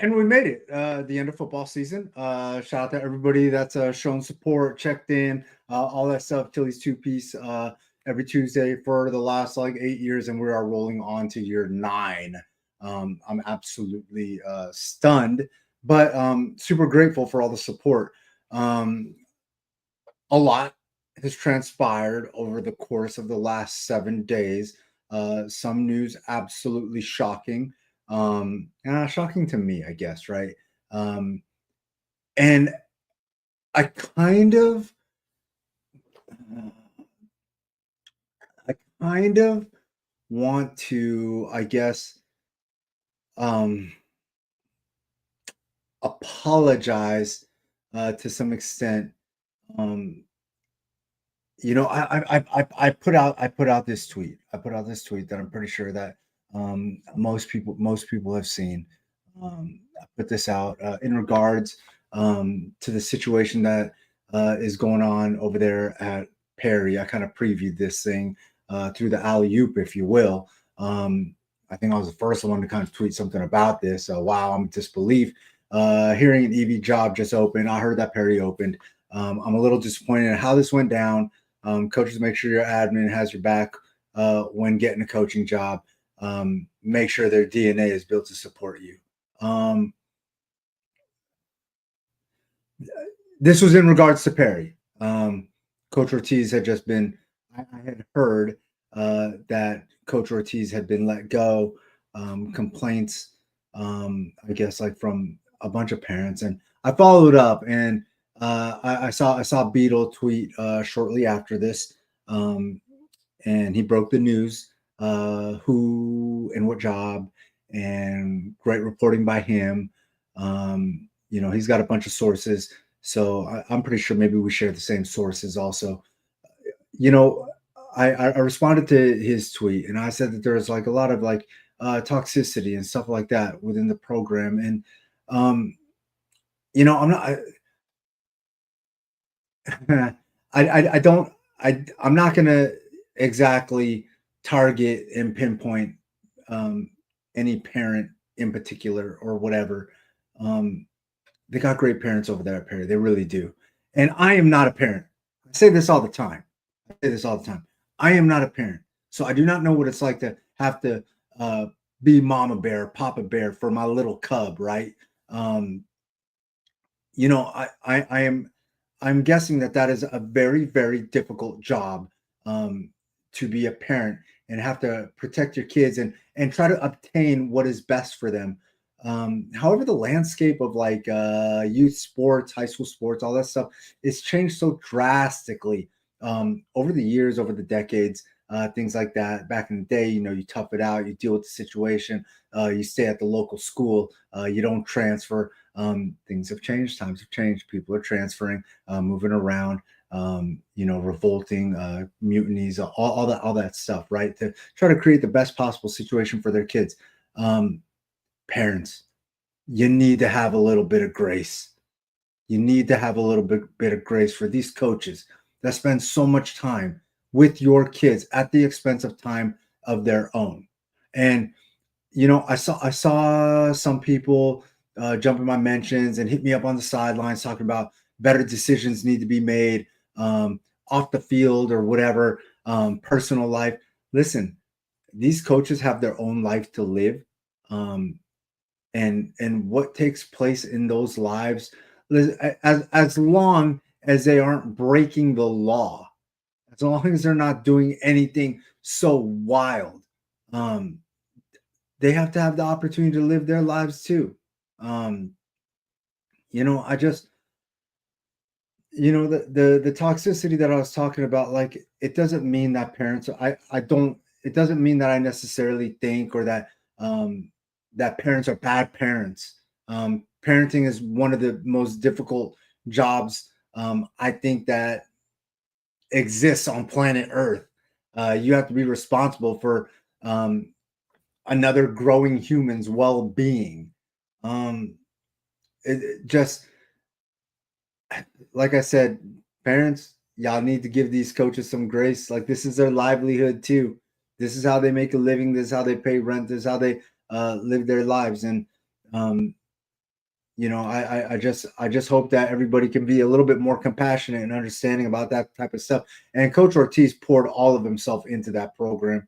And we made it. The end of football season. Shout out to everybody that's shown support, checked in, all that stuff. Tilly's two piece every Tuesday for the last like 8 years, and we are rolling on to year 9. I'm absolutely stunned, but super grateful for all the support. Um, a lot has transpired over the course of the last 7 days. Some news absolutely shocking. Shocking to me, I guess, right? Um, and I kind of, I kind of want to, I guess, um, apologize to some extent. Um, I put out this tweet. I put out this tweet that I'm pretty sure that most people have seen. I put this out in regards to the situation that is going on over there at Perry. I kind of previewed this thing through the alley oop, if you will. I think I was the first one to kind of tweet something about this. Wow, I'm in disbelief. Hearing an EV job just opened. I heard that Perry opened. I'm a little disappointed in how this went down. Coaches, make sure your admin has your back when getting a coaching job. Make sure their DNA is built to support you. Um, this was in regards to Perry. Coach Ortiz had just been, I had heard that Coach Ortiz had been let go. Complaints, I guess, like from a bunch of parents. And I followed up and I saw Beetle tweet shortly after this. Um, and he broke the news, who and what job, and great reporting by him. He's got a bunch of sources, so I'm pretty sure maybe we share the same sources also. You know, I responded to his tweet and I said that there's like a lot of like toxicity and stuff like that within the program, and um, I'm not. I don't I'm not gonna exactly target and pinpoint um, any parent in particular or whatever. Um, they got great parents over there at Perry. They really do. And I am not a parent. I say this all the time. I say this all the time. I am not a parent. So I do not know what it's like to have to uh, be mama bear, papa bear for my little cub, right? Um, I'm guessing that that is a very, very difficult job, um, to be a parent and have to protect your kids and try to obtain what is best for them. However, the landscape of like youth sports, high school sports, all that stuff, it's changed so drastically over the years, over the decades. Things like that. Back in the day, you tough it out, you deal with the situation, you stay at the local school, you don't transfer. Things have changed, times have changed, people are transferring, moving around, revolting, mutinies, all that stuff, right? To try to create the best possible situation for their kids. Um, Parents, you need to have a little bit of grace. You need to have a little bit of grace for these coaches that spend so much time with your kids at the expense of time of their own. And I saw some people jump in my mentions and hit me up on the sidelines talking about better decisions need to be made, off the field or whatever, personal life. Listen, these coaches have their own life to live, um, and what takes place in those lives, as long as they aren't breaking the law, as long as they're not doing anything so wild. Um, they have to have the opportunity to live their lives too. Um, I just, the toxicity that I was talking about, like it doesn't mean that parents, I don't, it doesn't mean that I necessarily think or that parents are bad parents. Parenting is one of the most difficult jobs, I think, that exists on planet Earth. You have to be responsible for um, another growing human's well-being. Um, it just, like I said, parents, y'all need to give these coaches some grace. Like, this is their livelihood too. This is how they make a living. This is how they pay rent. This is how they live their lives. And um, I just hope that everybody can be a little bit more compassionate and understanding about that type of stuff. And Coach Ortiz poured all of himself into that program.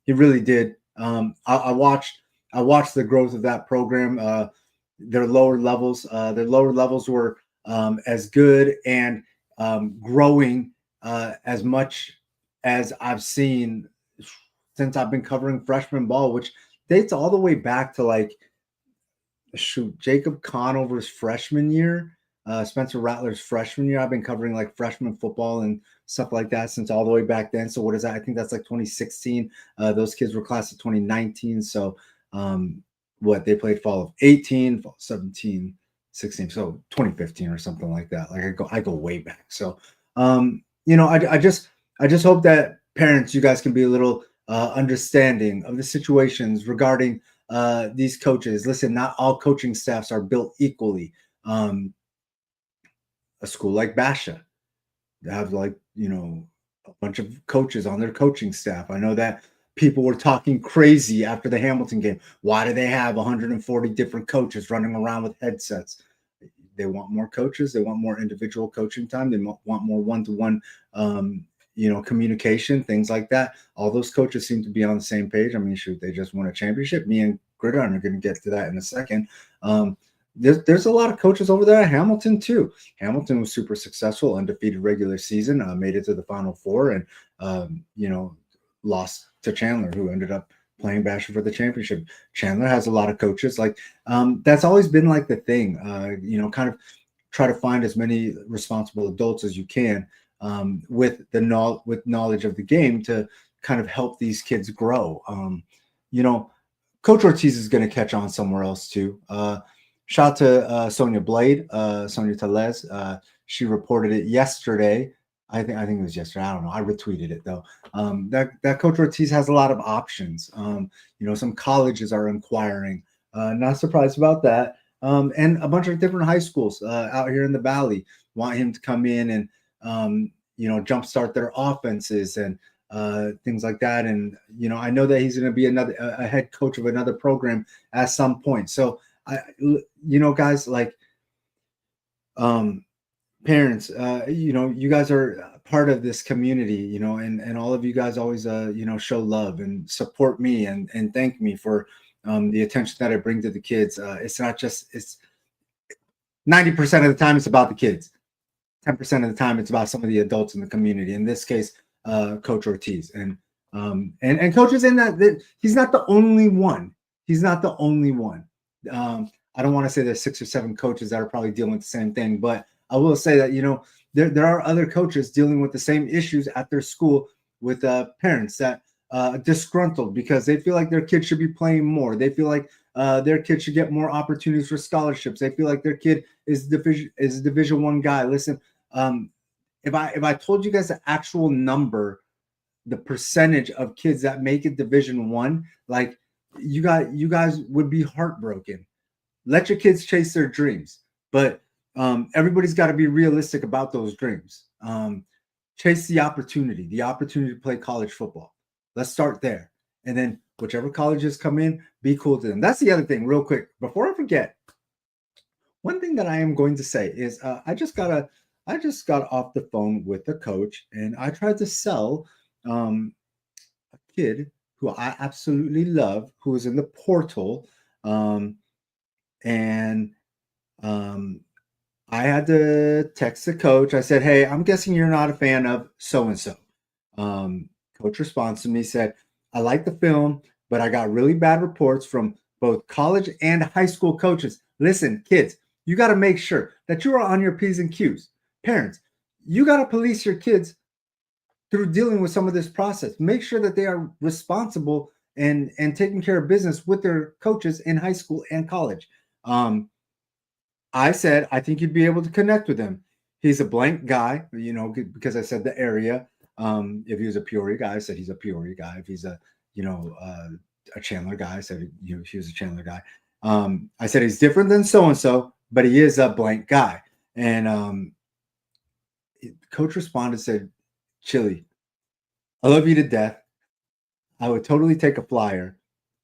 He really did. I watched the growth of that program. Their lower levels were as good and growing as much as I've seen since I've been covering freshman ball, which dates all the way back to like shoot Jacob Conover's freshman year, Spencer Rattler's freshman year. I've been covering like freshman football and stuff like that since all the way back then. So what is that? I think that's like 2016. Those kids were class of 2019. So what they played fall of 18, fall 17, 16, so 2015 or something like that. Like I go way back. So I just hope that parents, you guys can be a little understanding of the situations regarding these coaches. Listen, not all coaching staffs are built equally. A school like Basha, they have like a bunch of coaches on their coaching staff. I know that people were talking crazy after the Hamilton game. Why do they have 140 different coaches running around with headsets? They want more coaches. They want more individual coaching time. They want more one-to-one, communication, things like that. All those coaches seem to be on the same page. I mean, shoot, they just won a championship. Me and Gridiron are going to get to that in a second. There's a lot of coaches over there at Hamilton too. Hamilton was super successful, undefeated regular season, made it to the Final Four, and lost to Chandler, who ended up playing Basher for the championship. Chandler has a lot of coaches. Like that's always been like the thing. Kind of try to find as many responsible adults as you can with knowledge of the game to kind of help these kids grow. Coach Ortiz is going to catch on somewhere else too. Shout out to Sonia Blade, Sonia Telez. She reported it yesterday. I think it was yesterday. I don't know. I retweeted it though. That Coach Ortiz has a lot of options. Some colleges are inquiring. Not surprised about that. And a bunch of different high schools out here in the Valley want him to come in and jumpstart their offenses and things like that. And I know that he's going to be a head coach of another program at some point. So guys, like parents, you guys are part of this community, and all of you guys always show love and support me and thank me for the attention that I bring to the kids. It's not just, it's 90% of the time it's about the kids. 10% of the time it's about some of the adults in the community. In this case, Coach Ortiz and coaches in that he's not the only one. He's not the only one. I don't want to say there's 6 or 7 coaches that are probably dealing with the same thing, but I will say that there are other coaches dealing with the same issues at their school with parents that disgruntled because they feel like their kid should be playing more. They feel like their kid should get more opportunities for scholarships. They feel like their kid is Division I guy. Listen, if I told you guys the actual number, the percentage of kids that make it Division I, like you guys would be heartbroken. Let your kids chase their dreams, but everybody's got to be realistic about those dreams. Chase the opportunity to play college football. Let's start there. And then whichever colleges come in, be cool to them. That's the other thing, real quick, before I forget. One thing that I am going to say is I just got off the phone with a coach, and I tried to sell a kid who I absolutely love, who is in the portal, and I had to text the coach. I said, "Hey, I'm guessing you're not a fan of so and so." Coach responds to me, said, "I like the film, but I got really bad reports from both college and high school coaches." Listen, kids, you got to make sure that you are on your P's and Q's. Parents, you got to police your kids through dealing with some of this process. Make sure that they are responsible and taking care of business with their coaches in high school and college. I said, I think you'd be able to connect with him. He's a blank guy, because I said the area. If he was a Peoria guy, I said he's a Peoria guy. If he's a Chandler guy, I said he was a Chandler guy. I said he's different than so-and-so, but he is a blank guy. And coach responded, said, "Chili, I love you to death. I would totally take a flyer,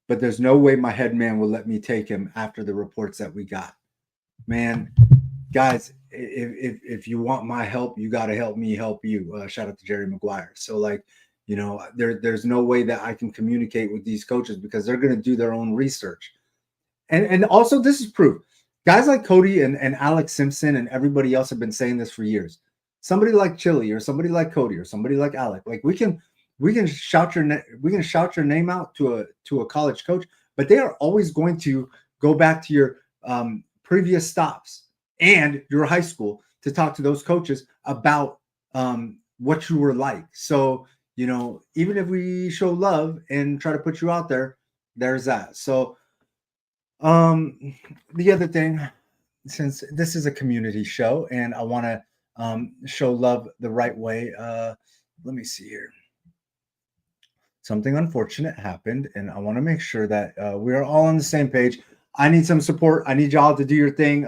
but there's no way my head man will let me take him after the reports that we got." man, guys, if you want my help, you got to help me help you. Shout out to Jerry Maguire. So like, there's no way that I can communicate with these coaches because they're going to do their own research. And also this is proof. Guys like Cody and Alex Simpson and everybody else have been saying this for years. Somebody like Chili or somebody like Cody or somebody like Alec, like we can shout your name out to a college coach, but they are always going to go back to your previous stops and your high school to talk to those coaches about what you were like. So even if we show love and try to put you out there, there's that. So the other thing, since this is a community show and I want to show love the right way, let me see here. Something unfortunate happened, and I want to make sure that we are all on the same page. I need some support. I need y'all to do your thing.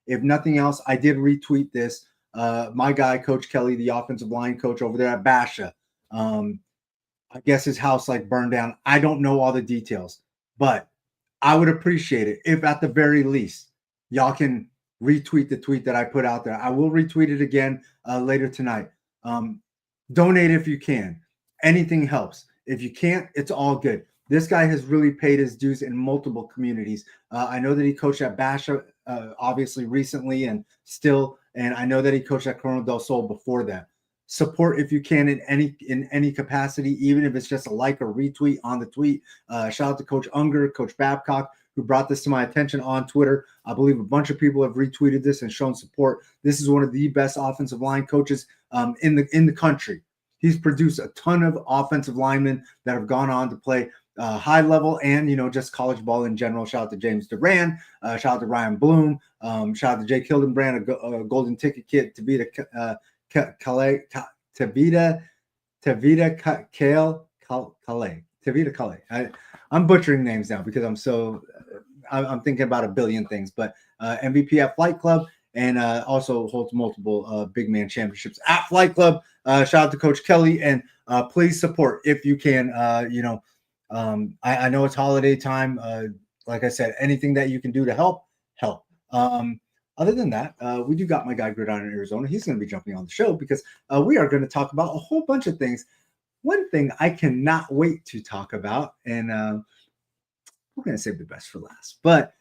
If nothing else, I did retweet this. My guy, Coach Kelly, the offensive line coach over there at Basha. I guess his house like burned down. I don't know all the details, but I would appreciate it if at the very least y'all can retweet the tweet that I put out there. I will retweet it again later tonight. Donate if you can. Anything helps. If you can't, it's all good. This guy has really paid his dues in multiple communities. I know that he coached at Basha, obviously recently and still, and I know that he coached at Corona del Sol before that. Support if you can in any capacity, even if it's just a like or retweet on the tweet. Shout out to Coach Unger, Coach Babcock, who brought this to my attention on Twitter. I believe a bunch of people have retweeted this and shown support. This is one of the best offensive line coaches in the country. He's produced a ton of offensive linemen that have gone on to play high level and, just college ball in general. Shout out to James Duran. Shout out to Ryan Bloom. Shout out to Jake Hildenbrand, a golden ticket kid, Tavita Kale. I'm butchering names now because I'm thinking about a billion things, but MVP at Flight Club and also holds multiple big man championships at Flight Club. Shout out to Coach Kelly and please support if you can. I know it's holiday time. Like I said, anything that you can do to help. Other than that, we do got my guy Gridiron in Arizona. He's going to be jumping on the show because we are going to talk about a whole bunch of things. One thing I cannot wait to talk about, and we're going to save the best for last. But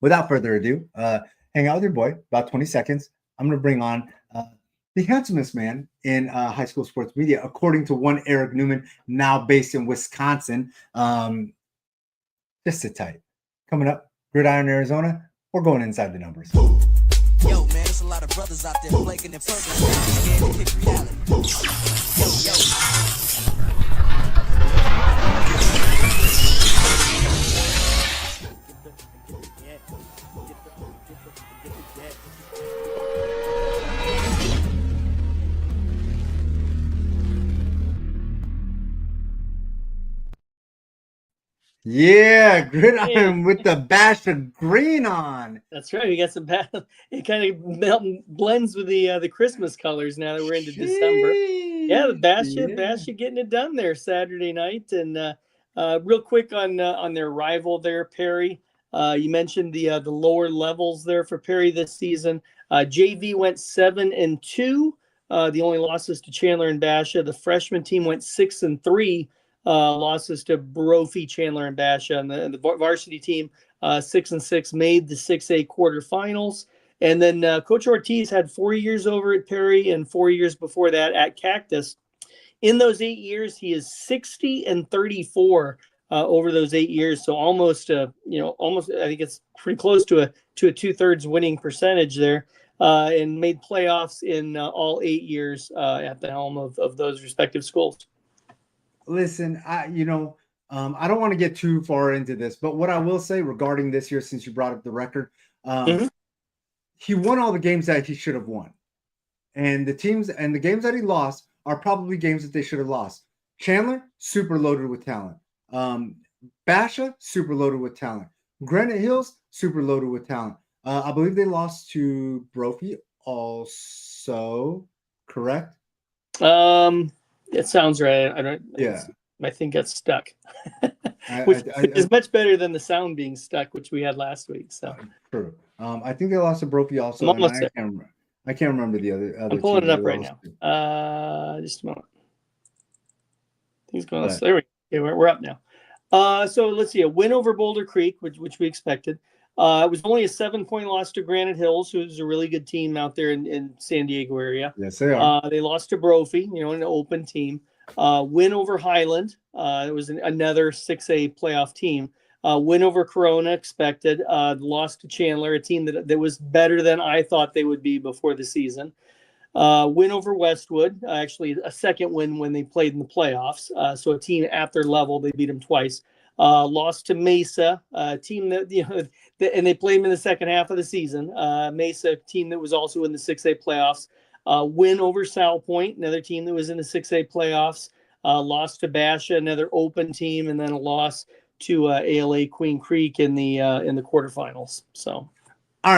without further ado, hang out with your boy, about 20 seconds. I'm going to bring on the handsomest man in high school sports media, according to one Eric Newman, now based in Wisconsin. Just sit tight. Coming up, Gridiron, Arizona. We're going inside the numbers. Yo, man, there's a lot of brothers out there flaking and purpling, scared to kick reality. Yo. Yeah, Gridiron with the bash of green on. That's right. We got some. It kind of blends with the Christmas colors now that we're into December. Yeah, the Basha getting it done there Saturday night. And real quick on their rival there, Perry. You mentioned the lower levels there for Perry this season. JV went 7-2. The only losses to Chandler and Basha. The freshman team went 6-3. Losses to Brophy, Chandler, and Basha, and the varsity team 6-6 made the 6A quarterfinals. And then Coach Ortiz had 4 years over at Perry and 4 years before that at Cactus. In those 8 years, he is 60-34 over those 8 years. So almost I think it's pretty close to a 2/3 winning percentage there. And made playoffs in all 8 years at the helm of those respective schools. Listen, I don't want to get too far into this, but what I will say regarding this year, since you brought up the record, he won all the games that he should have won. And the games that he lost are probably games that they should have lost. Chandler, super loaded with talent. Basha, super loaded with talent. Granite Hills, super loaded with talent. I believe they lost to Brophy also, correct? It sounds right. I think that's stuck. which I is much better than the sound being stuck, which we had last week. So true. I think they lost to Brophy also, I'm and almost there. I can't remember the other I'm pulling team it up they right lost now. to. Just a moment. Things going. But There we go. Okay, we're up now. So let's see. A win over Boulder Creek, which we expected. It was only a 7-point loss to Granite Hills, who's a really good team out there in San Diego area. yes, they are. They lost to Brophy, an open team. Win over Highland. It was another 6A playoff team. Win over Corona, expected. Lost to Chandler, a team that was better than I thought they would be before the season. Win over Westwood, actually a second win when they played in the playoffs. So a team at their level, they beat them twice. Lost to Mesa, a team that, and they played them in the second half of the season. Mesa, a team that was also in the 6A playoffs. Win over Sal Point, another team that was in the 6A playoffs. Lost to Basha, another open team, and then a loss to ALA Queen Creek in the quarterfinals. So, All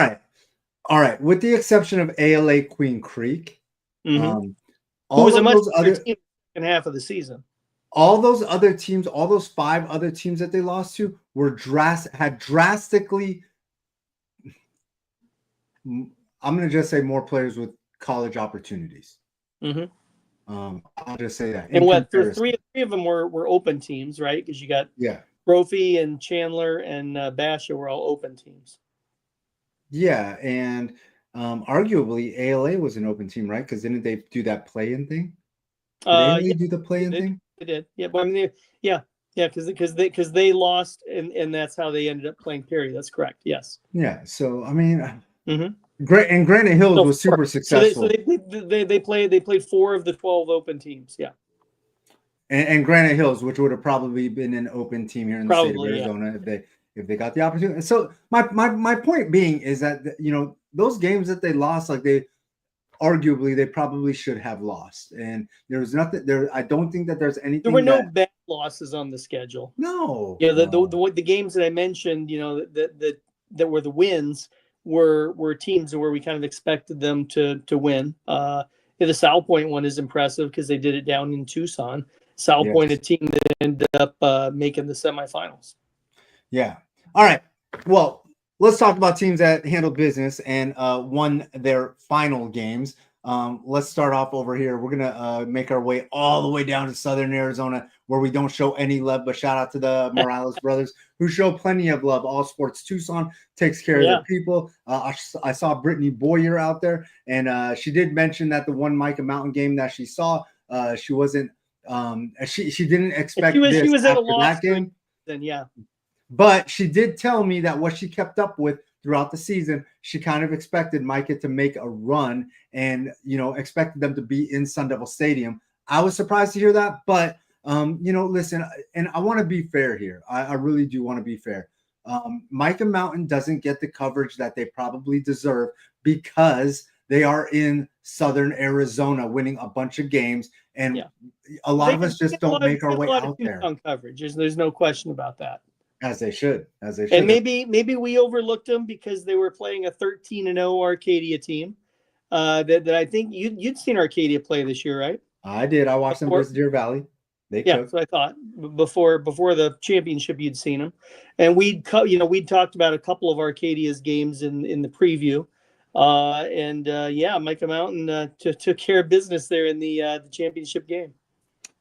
right. With the exception of ALA Queen Creek, who all was a of much those better other team in the second half of the season. all those other teams, all those 5 other teams that they lost to had drastically. I'm going to just say more players with college opportunities. I'll just say that. And what three of them were open teams, right? Because you got Brophy and Chandler and Basha were all open teams. Yeah, and arguably ALA was an open team, right? Because didn't they do that play-in thing? Did ALA do the play-in thing? They did. Yeah, but I mean, because they lost, and that's how they ended up playing Perry. That's correct. Yes. Yeah. So I mean, Granite Hills was super successful. So they played 4 of the 12 open teams. Yeah. And Granite Hills, which would have probably been an open team here in the state of Arizona if they got the opportunity. So my point being is that those games that they lost, like they probably should have lost. And there was nothing there. I don't think that there's anything. There were no bad losses on the schedule. No. Yeah, the games that I mentioned, that were the wins were teams where we kind of expected them to win. The Sal Point one is impressive because they did it down in Tucson. Sal Point, a team that ended up making the semifinals. Yeah. All right. Well, let's talk about teams that handled business and won their final games. Let's start off over here. We're going to make our way all the way down to Southern Arizona, where we don't show any love, but shout out to the Morales brothers who show plenty of love. All Sports Tucson takes care of their people. I saw Brittany Boyer out there, and she did mention that the one Micah Mountain game that she saw, she wasn't she didn't expect she was at a after loss that game. Then But she did tell me that what she kept up with throughout the season, she kind of expected Micah to make a run and, expected them to be in Sun Devil Stadium. I was surprised to hear that, but, listen, and I want to be fair here. I really do want to be fair. Micah Mountain doesn't get the coverage that they probably deserve because they are in Southern Arizona winning a bunch of games. And a lot of us just don't make our way out there. Coverage. There's no question about that. As they should. And maybe we overlooked them because they were playing a 13-0 Arcadia team. That I think you'd seen Arcadia play this year, right? I did. I watched them versus Deer Valley. That's what I thought. Before the championship, you'd seen them, and we'd talked about a couple of Arcadia's games in the preview. Micah Mountain took care of business there in the championship game.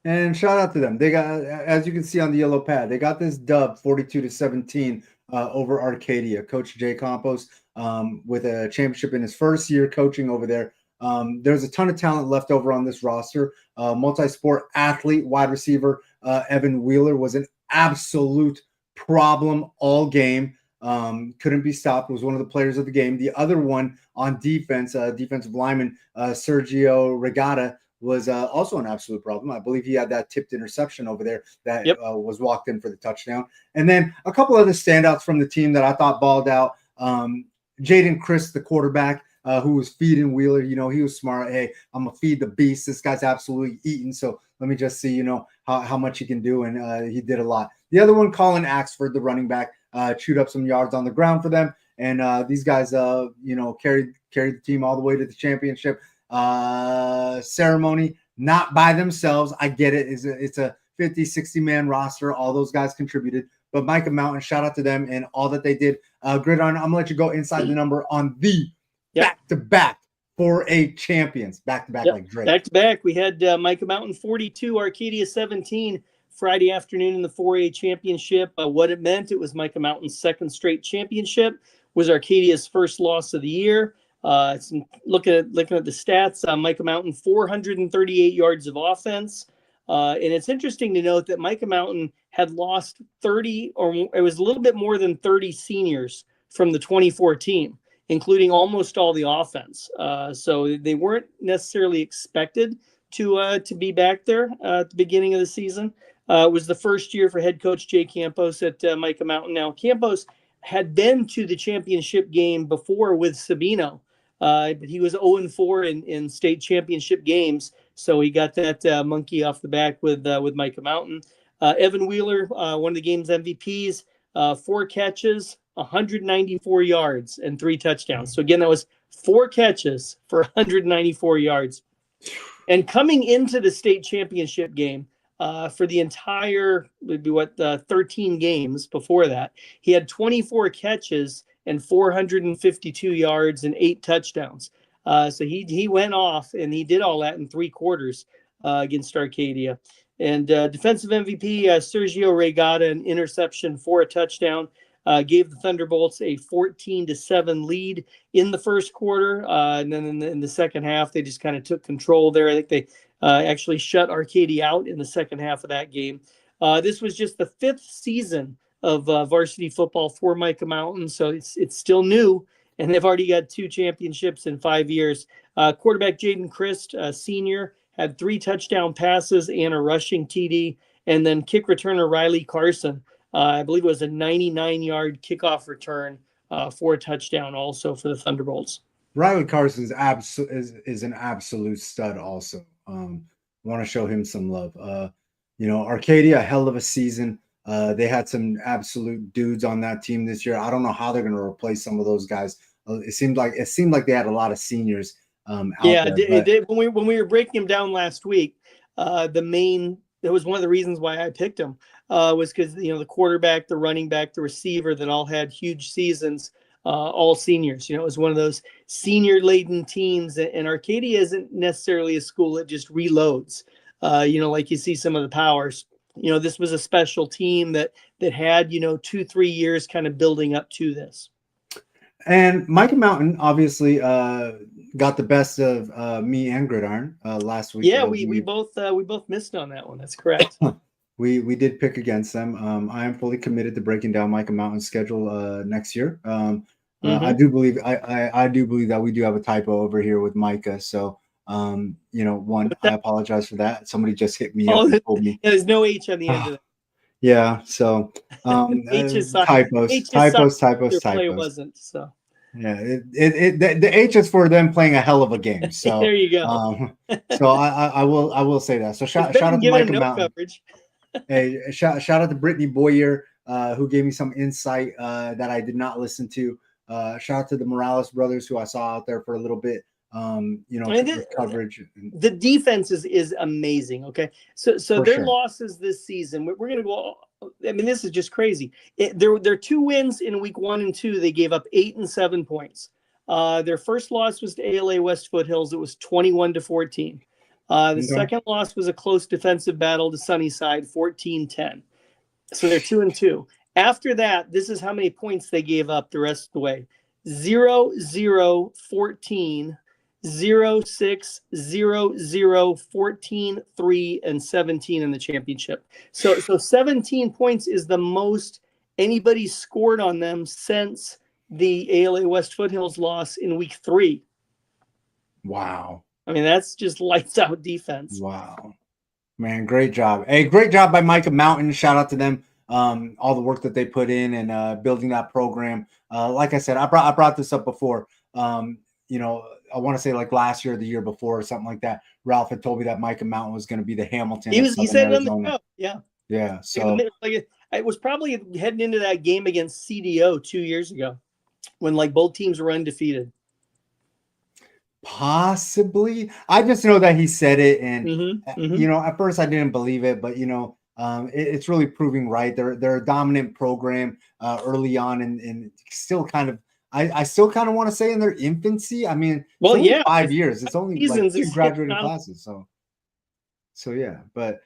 And shout out to them. They got, as you can see on the yellow pad, they got this dub 42-17 over Arcadia. Coach Jay Campos with a championship in his first year coaching over there. There's a ton of talent left over on this roster. Multi-sport athlete, wide receiver Evan Wheeler was an absolute problem all game. Couldn't be stopped. Was one of the players of the game. The other one on defense, defensive lineman Sergio Regatta, was also an absolute problem. I believe he had that tipped interception over there that was walked in for the touchdown. And then a couple other standouts from the team that I thought balled out. Jaden Chris, the quarterback, who was feeding Wheeler. He was smart. Hey, I'm going to feed the beast. This guy's absolutely eating. So let me just see, how much he can do. And he did a lot. The other one, Colin Axford, the running back, chewed up some yards on the ground for them. And these guys, carried the team all the way to the championship ceremony, not by themselves. I get it. It's a 50, 60-man roster. All those guys contributed. But Micah Mountain, shout out to them and all that they did. Gridiron, I'm going to let you go inside the number on the back-to-back 4A champions. Back-to-back like Drake. Back-to-back. We had Micah Mountain 42, Arcadia 17 Friday afternoon in the 4A championship. What it meant, it was Micah Mountain's second straight championship, was Arcadia's first loss of the year. Looking at the stats, Micah Mountain 438 yards of offense. And it's interesting to note that Micah Mountain had lost 30, or it was a little bit more than 30 seniors from the 24 team, including almost all the offense. So they weren't necessarily expected to be back there at the beginning of the season. It was the first year for head coach Jay Campos at Micah Mountain. Now, Campos had been to the championship game before with Sabino, but he was 0-4 in state championship games. So he got that monkey off the back with Micah Mountain. Evan Wheeler, one of the game's MVPs, 4 catches, 194 yards, and 3 touchdowns. So again, that was 4 catches for 194 yards. And coming into the state championship game, for the entire, would be 13 games before that, he had 24 catches and 452 yards and 8 touchdowns. So he went off and he did all that in 3 quarters against Arcadia. And defensive MVP, Sergio Regata, an interception for a touchdown, gave the Thunderbolts a 14-7 lead in the first quarter. And then in the second half, they just kind of took control there. I think they actually shut Arcadia out in the second half of that game. This was just the 5th season of varsity football for Micah Mountain, so it's still new, and they've already got 2 championships in 5 years. Quarterback Jaden Christ, senior, had 3 touchdown passes and a rushing TD, and then kick returner Riley Carson, I believe it was a 99-yard kickoff return for a touchdown also for the Thunderbolts. Riley Carson is an absolute stud also. Want to show him some love. Arcadia, a hell of a season. They had some absolute dudes on that team this year. I don't know how they're going to replace some of those guys. It seemed like they had a lot of seniors out there. It did. When we were breaking them down last week, that was one of the reasons why I picked them, was because the quarterback, the running back, the receiver, that all had huge seasons, all seniors. It was one of those senior-laden teams, and Arcadia isn't necessarily a school that just reloads. Like you see some of the powers. This was a special team that had 2-3 years kind of building up to this. And Micah Mountain obviously got the best of me and Gridiron last week. Yeah, we both missed on that one. That's correct. We did pick against them. I am fully committed to breaking down Micah Mountain's schedule next year. I do believe that we do have a typo over here with Micah. So I apologize for that. Somebody just hit me up and told me. There's no H on the end of that. Yeah, so H is typos. Play wasn't so. Yeah, the H is for them playing a hell of a game. So there you go. So I will say that. So shout out to Micah Mountain. Coverage. Hey, shout out to Brittany Boyer, who gave me some insight that I did not listen to. Shout out to the Morales brothers, who I saw out there for a little bit. Coverage. The defense is amazing. Okay, so their losses this season, we're going to go. I mean, this is just crazy. Their 2 wins in week 1 and 2, they gave up 8 and 7 points. Their first loss was to ALA West Foothills. It was 21-14. Second loss was a close defensive battle to Sunnyside, 14-10. So they're 2-2. After that, this is how many points they gave up the rest of the way: 0-0, 14. 0-6, 0-0, 14, 3, and 17 in the championship. So 17 points is the most anybody scored on them since the ALA West Foothills loss in week 3. Wow. I mean, that's just lights out defense. Wow. Man, great job. Hey, great job by Micah Mountain. Shout out to them. All the work that they put in and building that program. Like I said, I brought this up before. I want to say like last year or the year before or something like that. Ralph had told me that Micah Mountain was going to be the Hamilton. He said it on the show. Yeah. Yeah. So it was probably heading into that game against CDO 2 years ago when both teams were undefeated. Possibly. I just know that he said it. And, at first I didn't believe it, but it's really proving right. They're a dominant program early on, and still kind of. I still kind of want to say in their infancy. I mean, it's Well, only yeah, 5 years. It's only like seasons 2 is hitting graduating on. classes. So yeah, but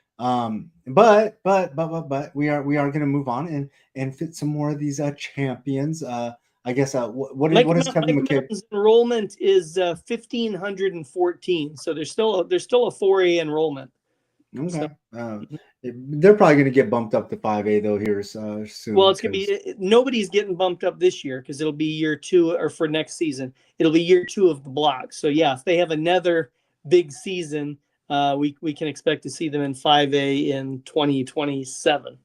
we are going to move on and fit some more of these champions. I guess what is Kevin Micah McCabe? Mountain's enrollment is 1,514. So there's still a 4A enrollment. Okay. So, They're probably going to get bumped up to 5A though here soon. well, it's gonna be nobody's getting bumped up this year because it'll be year 2, or for next season it'll be year 2 of the block. So yeah, if they have another big season, we can expect to see them in 5A in 2027.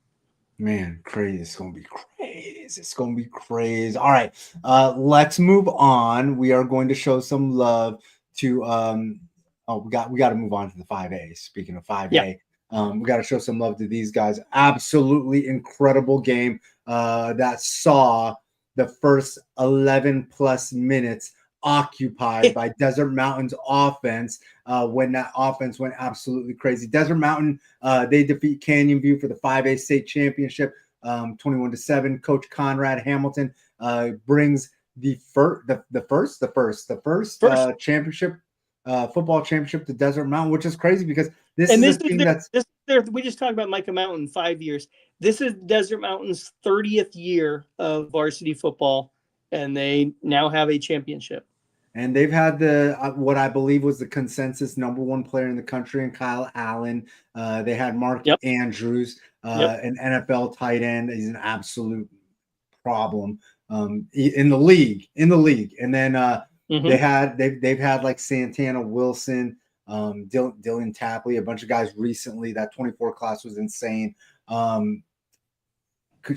Man, crazy. It's gonna be crazy. It's gonna be crazy. All right. Let's move on. We are going to show some love to we got to move on to the 5A. Speaking of 5A, Yeah. We got to show some love to these guys. Absolutely incredible game that saw the first 11 plus minutes occupied by Desert Mountain's offense when that offense went absolutely crazy. Desert Mountain, they defeat Canyon View for the 5A state championship 21-7. Coach Conrad Hamilton brings the first championship football championship to Desert Mountain, which is crazy because this is a team that's we just talked about Micah Mountain 5 years. This is Desert Mountain's 30th year of varsity football, and they now have a championship. And they've had the what I believe was the consensus number 1 player in the country, and Kyle Allen. They had Mark Andrews, an NFL tight end. He's an absolute problem in the league. And then they've had like Santana Wilson, Dylan Tapley, a bunch of guys recently. That 24 class was insane. Shout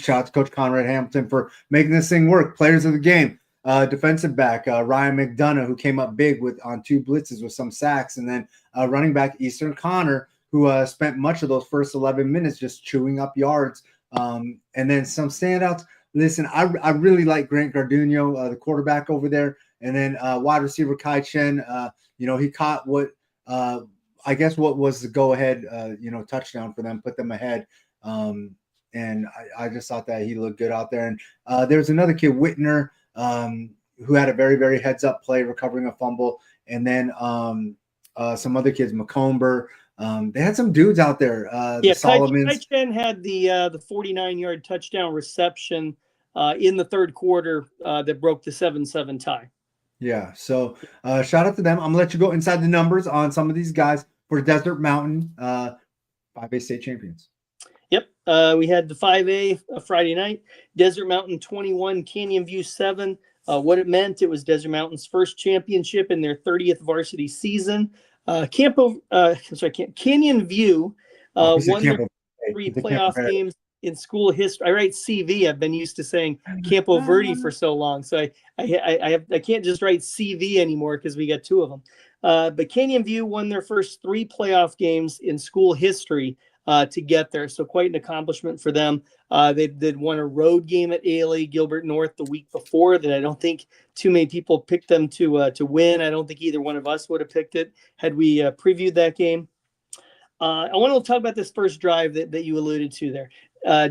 out to Coach Conrad Hamilton for making this thing work. Players of the game. Defensive back Ryan McDonough, who came up big on 2 blitzes with some sacks, and then running back Eastern Connor, who spent much of those first 11 minutes just chewing up yards. And then some standouts. Listen, I really like Grant Garduno, the quarterback over there, and then wide receiver Kai Chen. He caught what I guess what was the go ahead touchdown for them, put them ahead. And I just thought that he looked good out there. And there's another kid, Whitner, who had a very, very heads up play, recovering a fumble. And then some other kids, McComber. They had some dudes out there. The Solomons. Kai Chen had the 49-yard touchdown reception in the third quarter that broke the 7-7 tie. Yeah. So shout out to them. I'm gonna let you go inside the numbers on some of these guys for Desert Mountain 5A state champions. Yep. We had the 5A Friday night. Desert Mountain 21, Canyon View 7. What it meant, it was Desert Mountain's first championship in their 30th varsity season. Canyon View won their 3 playoff games in school history. I write CV. I've been used to saying Campo Verde for so long, so I can't just write CV anymore because we got 2 of them. But Canyon View won their first 3 playoff games in school history to get there, so quite an accomplishment for them. They'd won a road game at ALA Gilbert North the week before that I don't think too many people picked them to win. I don't think either one of us would have picked it had we previewed that game. I want to talk about this first drive that you alluded to there.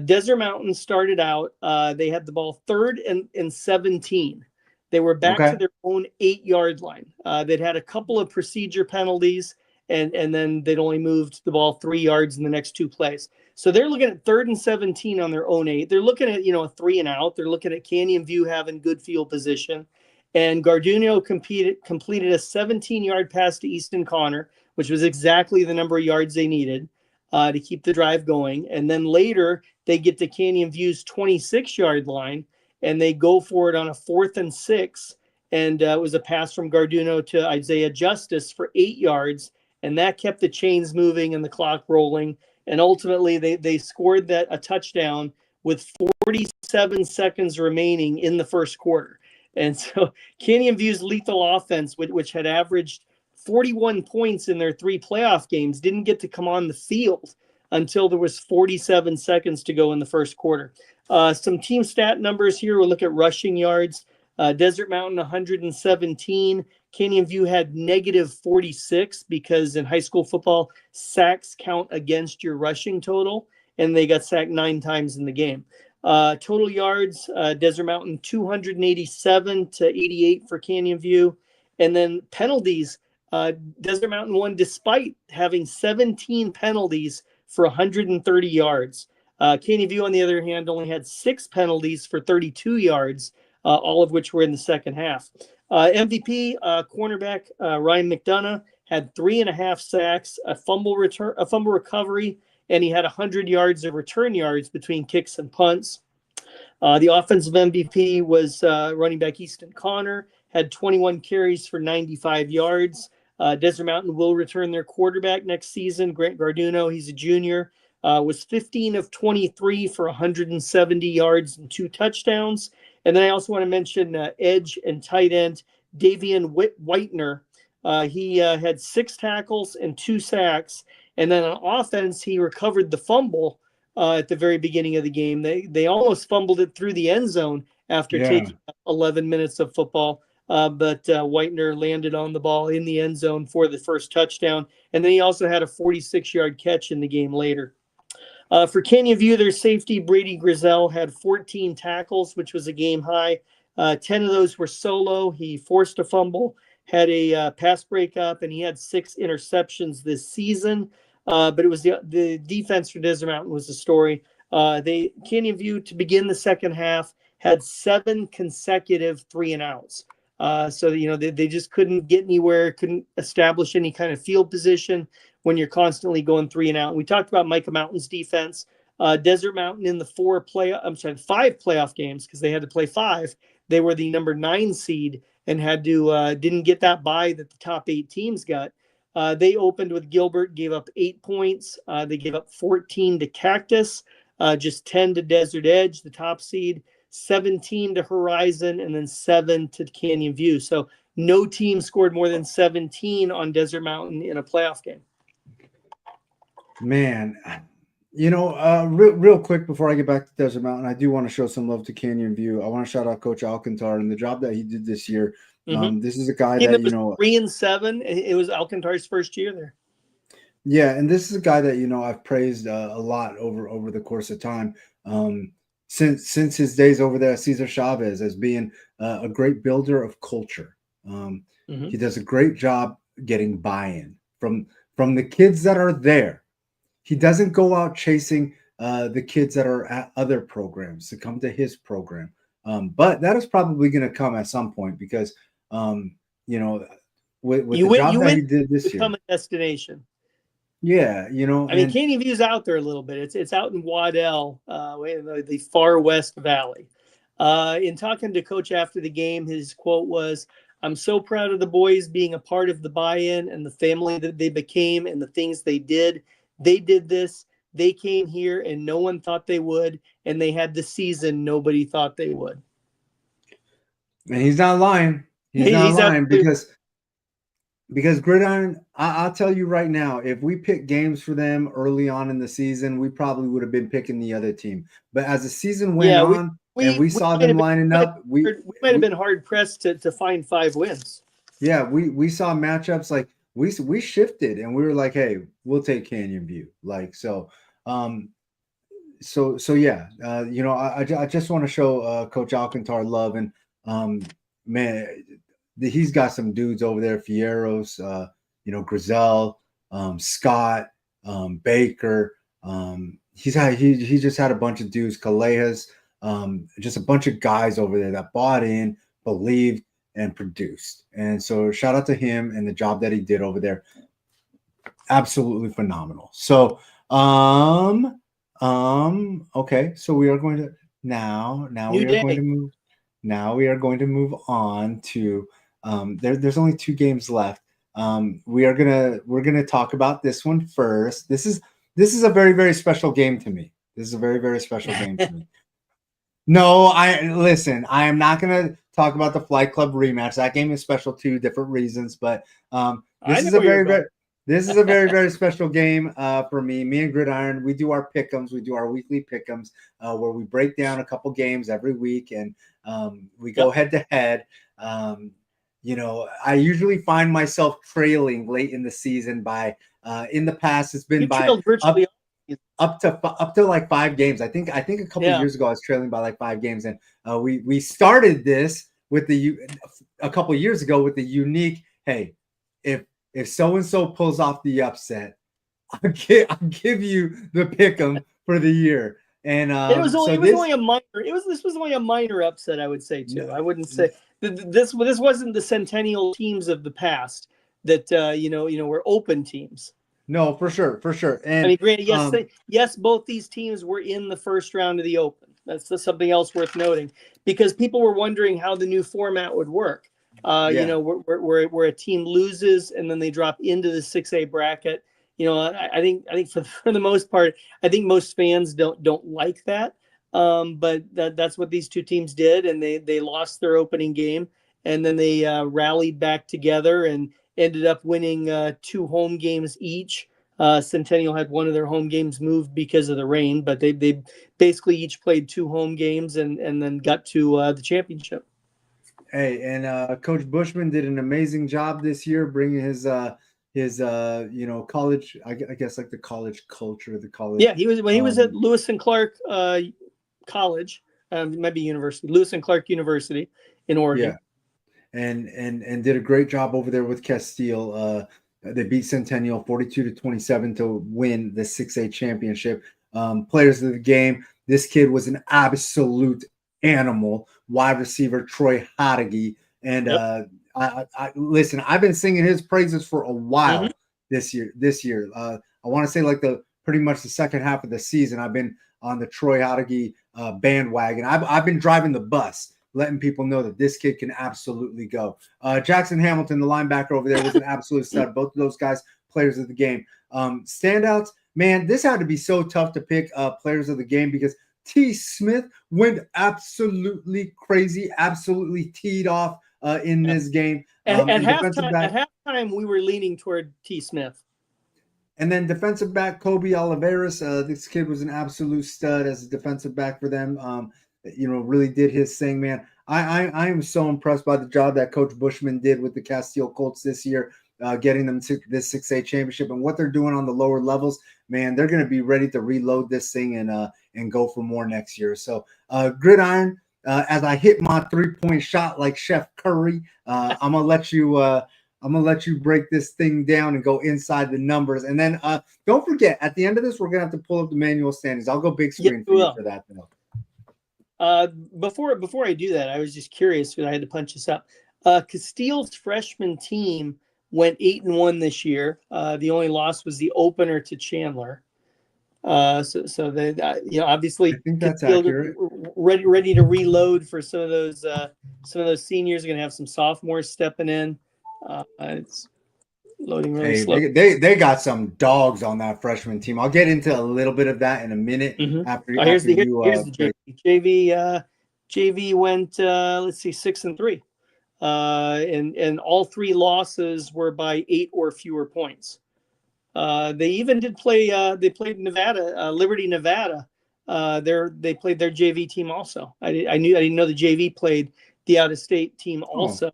Desert Mountain started out, they had the ball 3rd and 17. They were back to their own 8-yard line. They'd had a couple of procedure penalties, and then they'd only moved the ball 3 yards in the next 2 plays. So they're looking at 3rd and 17 on their own 8. They're looking at, a 3 and out. They're looking at Canyon View having good field position. And Garduno completed a 17-yard pass to Easton Connor, which was exactly the number of yards they needed to keep the drive going. And then later, they get to Canyon View's 26-yard line, and they go for it on a 4th and 6. And it was a pass from Garduno to Isaiah Justice for 8 yards. And that kept the chains moving and the clock rolling. And ultimately, they scored a touchdown with 47 seconds remaining in the first quarter. And so Canyon View's lethal offense, which had averaged 41 points in their 3 playoff games, didn't get to come on the field until there was 47 seconds to go in the first quarter. Some team stat numbers here. We'll look at rushing yards. Desert Mountain, 117. Canyon View had -46 because in high school football, sacks count against your rushing total. and they got sacked 9 times in the game. Total yards, Desert Mountain 287 to 88 for Canyon View. And then penalties, Desert Mountain won despite having 17 penalties for 130 yards. Canyon View, on the other hand, only had 6 penalties for 32 yards, all of which were in the second half. MVP cornerback Ryan McDonough had 3.5 sacks, a fumble recovery, and he had 100 yards of return yards between kicks and punts. The offensive MVP was running back Easton Connor, had 21 carries for 95 yards. Desert Mountain will return their quarterback next season, Grant Garduno. He's a junior. Was 15 of 23 for 170 yards and 2 touchdowns. And then I also want to mention edge and tight end Davian Whitener. He had 6 tackles and 2 sacks. And then on offense, he recovered the fumble at the very beginning of the game. They almost fumbled it through the end zone after taking 11 minutes of football. But Whitener landed on the ball in the end zone for the first touchdown. And then he also had a 46-yard catch in the game later. For Canyon View, their safety, Brady Grizel, had 14 tackles, which was a game high. 10 of those were solo. He forced a fumble, had a pass breakup, and he had 6 interceptions this season. But it was the defense for Desert Mountain was the story. Canyon View, to begin the second half, had 7 consecutive 3-and-outs. So, they just couldn't get anywhere, couldn't establish any kind of field position when you're constantly going 3-and-out. We talked about Micah Mountain's defense. Desert Mountain in the 5 playoff games, because they had to play 5. They were the number 9 seed and had to didn't get that bye that the top 8 teams got. They opened with Gilbert, gave up 8 points. They gave up 14 to Cactus, just 10 to Desert Edge, the top seed, 17 to Horizon, and then 7 to Canyon View. So no team scored more than 17 on Desert Mountain in a playoff game. Man, real quick before I get back to Desert Mountain, I do want to show some love to Canyon View. I want to shout out Coach Alcantar and the job that he did this year. This is a guy that 3-7. It was Alcantar's first year there. Yeah, and this is a guy that I've praised a lot over the course of time. Since his days over there at Cesar Chavez, as being a great builder of culture. He does a great job getting buy-in from the kids that are there. He doesn't go out chasing the kids that are at other programs to come to his program. But that is probably going to come at some point because, with the job that he did this year. Become a destination. Yeah, Canyon View's out there a little bit. It's out in Waddell, the far west valley. In talking to Coach after the game, his quote was, "I'm so proud of the boys being a part of the buy-in and the family that they became and the things they did. They did this. They came here and no one thought they would, and they had the season nobody thought they would." And he's not lying. He's not lying because Gridiron, I'll tell you right now, if we picked games for them early on in the season, we probably would have been picking the other team. But as the season went on and we saw them lining up, we might have been hard pressed to find 5 wins. Yeah, we saw matchups like we shifted and we were like, hey, we'll take Canyon View. I just want to show Coach Alcantar love, and man, he's got some dudes over there, Fierros, Grizel, Scott, Baker. He just had a bunch of dudes, Callejas, just a bunch of guys over there that bought in, believed, and produced. And so shout out to him and the job that he did over there. Absolutely phenomenal. So, okay. So we are going to we are going to move on to there's only 2 games left. We're gonna talk about this one first. This is a very, very special game to me. This is a very, very special game to me. No, I am not gonna talk about the Flight Club rematch. That game is special too, different reasons, but this is a very, very special game for me. Me and Gridiron, we do our pick'ems. We do our weekly pick'ems where we break down a couple games every week, and we go head to head. I usually find myself trailing late in the season by in the past it's been by up to like 5 games. I think a couple Yeah. years ago I was trailing by like 5 games, and we started this with a couple years ago with the unique, hey, if so and so pulls off the upset, I'll give you the pick 'em for the year. And It was only so it was this only a minor. This was only a minor upset, I would say too. no, I wouldn't say this wasn't the Centennial teams of the past that were open teams. no, for sure, for sure. I And mean, granted, yes, both these teams were in the first round of the Open. That's something else worth noting, because people were wondering how the new format would work. Yeah. Where a team loses and then they drop into the 6A bracket. I think for the most part, I think most fans don't like that. But that's what these two teams did, and they lost their opening game, and then they rallied back together and ended up winning 2 home games each. Centennial had one of their home games moved because of the rain, but they basically each played 2 home games and then got to the championship. Hey, and Coach Bushman did an amazing job this year, bringing his college, I guess, like the college culture, the college. Yeah, he was at Lewis and Clark College, maybe university, Lewis and Clark University in Oregon. Yeah, and did a great job over there with Castile. They beat Centennial 42-27 to win the 6A championship. Players of the game, this kid was an absolute animal. Wide receiver Troy Hodege, and I listen. I've been singing his praises for a while this year. I want to say like pretty much the second half of the season. I've been on the Troy Hodege bandwagon. I've been driving the bus, letting people know that this kid can absolutely go. Jackson Hamilton, the linebacker over there, was an absolute stud. Both of those guys, players of the game. Standouts, man, this had to be so tough to pick players of the game because T. Smith went absolutely crazy, absolutely teed off in this game. At halftime, we were leaning toward T. Smith. And then defensive back Kobe Oliveras. This kid was an absolute stud as a defensive back for them. Really did his thing, man. I am so impressed by the job that Coach Bushman did with the Castile Colts this year, getting them to this 6A championship, and what they're doing on the lower levels. Man, they're going to be ready to reload this thing and go for more next year. So Gridiron, as I hit my 3-point shot like Chef Curry, I'm gonna let you break this thing down and go inside the numbers. And then don't forget, at the end of this, we're gonna have to pull up the manual standings. I'll go big screen for you for that though. Before I do that, I was just curious because I had to punch this up. Castile's freshman team went 8-1 this year. The only loss was the opener to Chandler. So they, obviously, I think that's accurate. Ready to reload for some of those seniors. Are going to have some sophomores stepping in. It's loading really slow. They got some dogs on that freshman team. I'll get into a little bit of that in a minute. Here's the JV. JV went 6-3, and all 3 losses were by 8 or fewer points. They even did play. They played Nevada, Liberty, Nevada. They played their JV team also. I didn't know the JV played the out-of-state team also.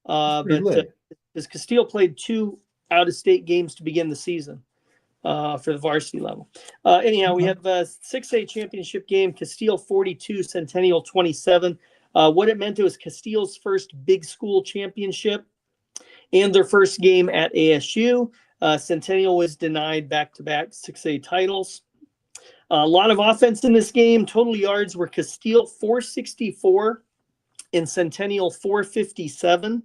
But because Castile played 2 out-of-state games to begin the season for the varsity level. Anyhow, we have a 6A championship game. Castile 42, Centennial 27. What it meant, it was Castile's first big school championship and their first game at ASU. Centennial was denied back-to-back 6A titles. A lot of offense in this game. Total yards were Castile 464 and Centennial 457.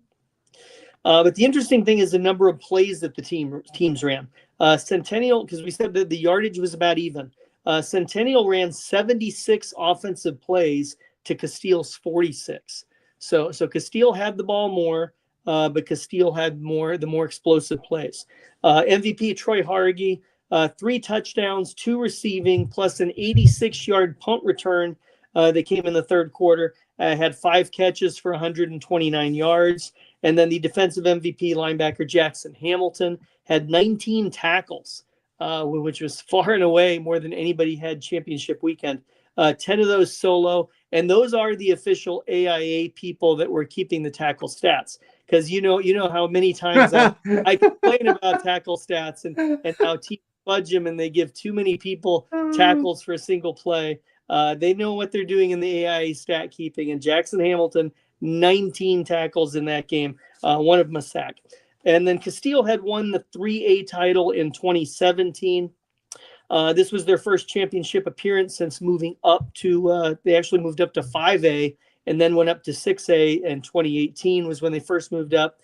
But the interesting thing is the number of plays that the teams ran. Centennial, because we said that the yardage was about even. Centennial ran 76 offensive plays to Castile's 46. So Castile had the ball more, but Castile had the more explosive plays. MVP Troy Hodege, 3 touchdowns, 2 receiving, plus an 86-yard punt return that came in the third quarter. Had 5 catches for 129 yards. And then the defensive MVP linebacker Jackson Hamilton had 19 tackles, which was far and away more than anybody had championship weekend. 10 of those solo. And those are the official AIA people that were keeping the tackle stats. Because you know how many times I complain about tackle stats and how teams fudge them and they give too many people tackles for a single play. They know what they're doing in the AI stat keeping. And Jackson Hamilton, 19 tackles in that game, one of them a sack. And then Castile had won the 3A title in 2017. This was their first championship appearance since moving up to, they actually moved up to 5A and then went up to 6A in 2018 was when they first moved up.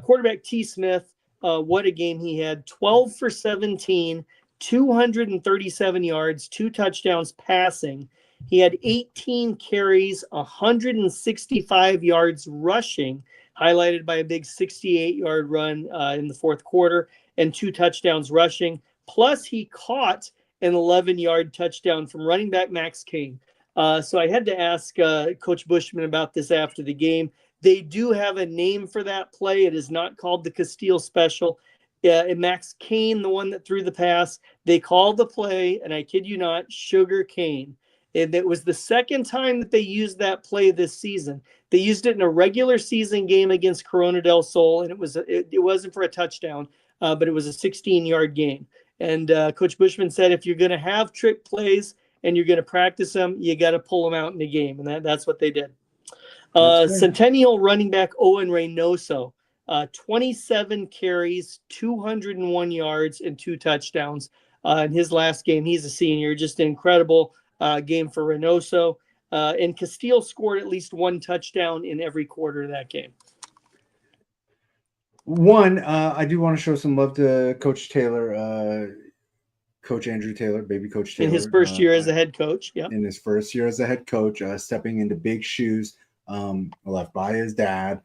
Quarterback T. Smith, what a game he had. 12 for 17, 237 yards, 2 touchdowns passing. He had 18 carries, 165 yards rushing, highlighted by a big 68-yard run in the fourth quarter, and 2 touchdowns rushing. Plus, he caught an 11-yard touchdown from running back Max Kane. So I had to ask Coach Bushman about this after the game. They do have a name for that play. It is not called the Castile Special. And Max Kane, the one that threw the pass, they called the play, and I kid you not, Sugar Cane. And it was the second time that they used that play this season. They used it in a regular season game against Corona del Sol, and it wasn't for a touchdown, but it was a 16-yard game. And Coach Bushman said, if you're going to have trick plays and you're going to practice them, you got to pull them out in the game, and that's what they did. Centennial running back Owen Reynoso, 27 carries, 201 yards, and 2 touchdowns. In his last game, he's a senior, just an incredible game for Reynoso. And Castile scored at least 1 touchdown in every quarter of that game. I do want to show some love to Coach Taylor, Coach Andrew Taylor, baby Coach Taylor. In his first year as a head coach, yeah. In his first year as a head coach, stepping into big shoes, left by his dad.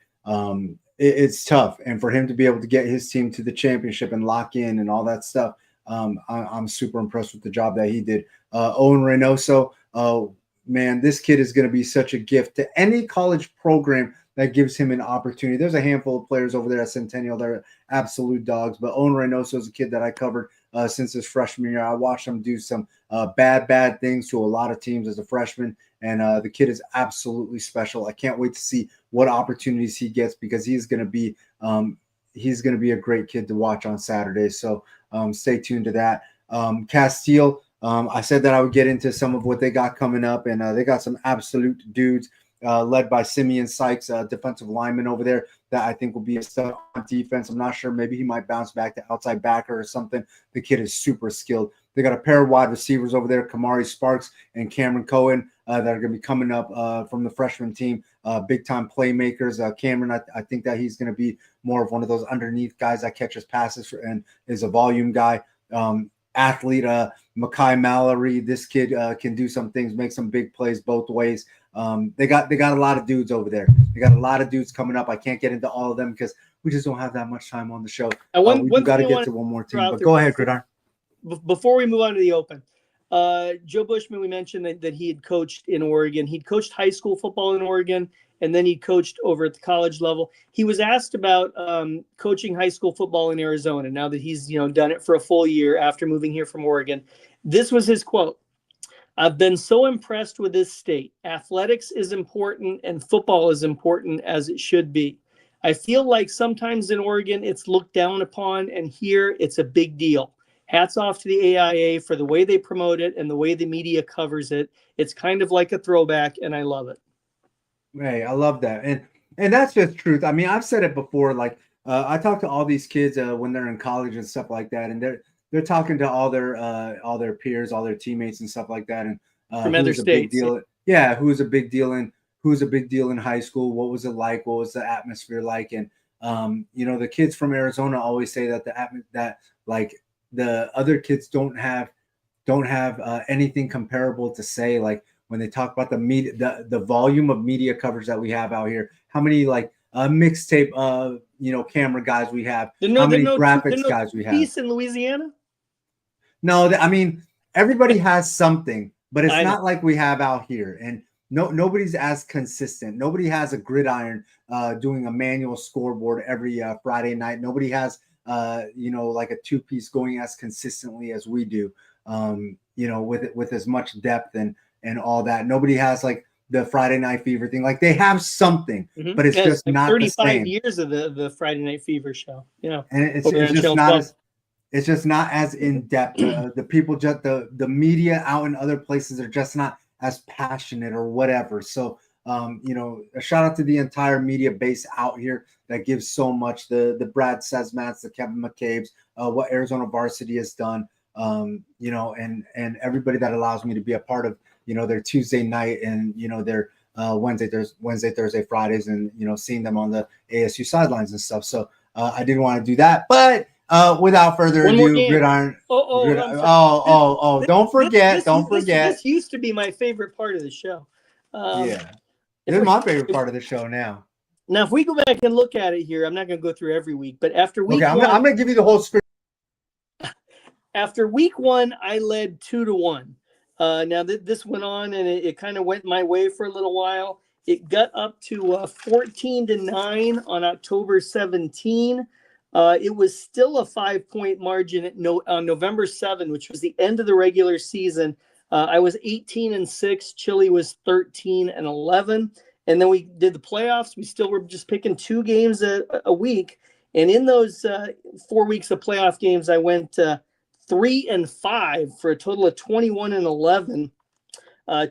It's tough. And for him to be able to get his team to the championship and lock in and all that stuff, I'm super impressed with the job that he did. Owen Reynoso, man, this kid is going to be such a gift to any college program that gives him an opportunity. There's a handful of players over there at Centennial that are absolute dogs, but Owen Reynoso is a kid that I covered since his freshman year. I watched him do some bad things to a lot of teams as a freshman, and the kid is absolutely special. I can't wait to see what opportunities he gets because he's going to be a great kid to watch on Saturday. So stay tuned to that. Castile, I said that I would get into some of what they got coming up, and they got some absolute dudes. Led by Simeon Sykes, defensive lineman over there that I think will be a stud on defense. I'm not sure. Maybe he might bounce back to outside backer or something. The kid is super skilled. They got a pair of wide receivers over there, Kamari Sparks and Cameron Cohen, that are going to be coming up from the freshman team, big-time playmakers. Cameron, I think that he's going to be more of one of those underneath guys that catches passes and is a volume guy. Athlete, Makai Mallory, this kid can do some things, make some big plays both ways. They got a lot of dudes over there. They got a lot of dudes coming up. I can't get into all of them because we just don't have that much time on the show. We got to get to one more team. But go ahead, Gridiron. Before we move on to the Open, Joe Bushman, we mentioned that he had coached in Oregon. He'd coached high school football in Oregon, and then he coached over at the college level. He was asked about coaching high school football in Arizona now that he's done it for a full year after moving here from Oregon. This was his quote. I've been so impressed with this state. Athletics is important and football is important as it should be. I feel like sometimes in Oregon it's looked down upon, and here it's a big deal. Hats off to the AIA for the way they promote it and the way the media covers it. It's kind of like a throwback, and I love it. Hey, I love that. And that's just truth. I mean, I've said it before. Like I talk to all these kids when they're in college and stuff like that, and they're talking to all their peers, all their teammates and stuff like that. And from other states. Yeah, who's a big deal in high school? What was it like? What was the atmosphere like? And the kids from Arizona always say that the other kids don't have anything comparable to say. Like when they talk about the media, the volume of media coverage that we have out here, how many mixtape camera guys we have, how many graphics guys we have. Peace in Louisiana? No, I mean everybody has something, but it's not like we have out here, and nobody's as consistent. Nobody has a gridiron doing a manual scoreboard every Friday night. Nobody has like a 2-piece going as consistently as we do. With as much depth and all that. Nobody has like the Friday Night Fever thing. Like they have something, but it's just like not 35 years of the Friday Night Fever show. And it's just not it's just not as in depth. The people, just the media out in other places are just not as passionate or whatever. So, a shout out to the entire media base out here that gives so much. The Brad Sesmats, the Kevin McCabe's, what Arizona Varsity has done, and everybody that allows me to be a part of, their Tuesday night and, their Wednesday, Thursday, Fridays, and, seeing them on the ASU sidelines and stuff. So I didn't want to do that, but without further One more ado, game. Gridiron. I'm sorry. Don't forget. This used to be my favorite part of the show. Yeah. This is my favorite part of the show now. Now, if we go back and look at it here, I'm not going to go through every week, but after week I'm one, going to give you the whole script. After week one, I led 2-1. Now this went on, and it kind of went my way for a little while. It got up to 14-9 on October 17. It was still a 5-point margin on November 7, which was the end of the regular season. I was 18-6. Chile was 13-11. And then we did the playoffs. We still were just picking 2 games a week. And in those 4 weeks of playoff games, I went 3-5 for a total of 21-11.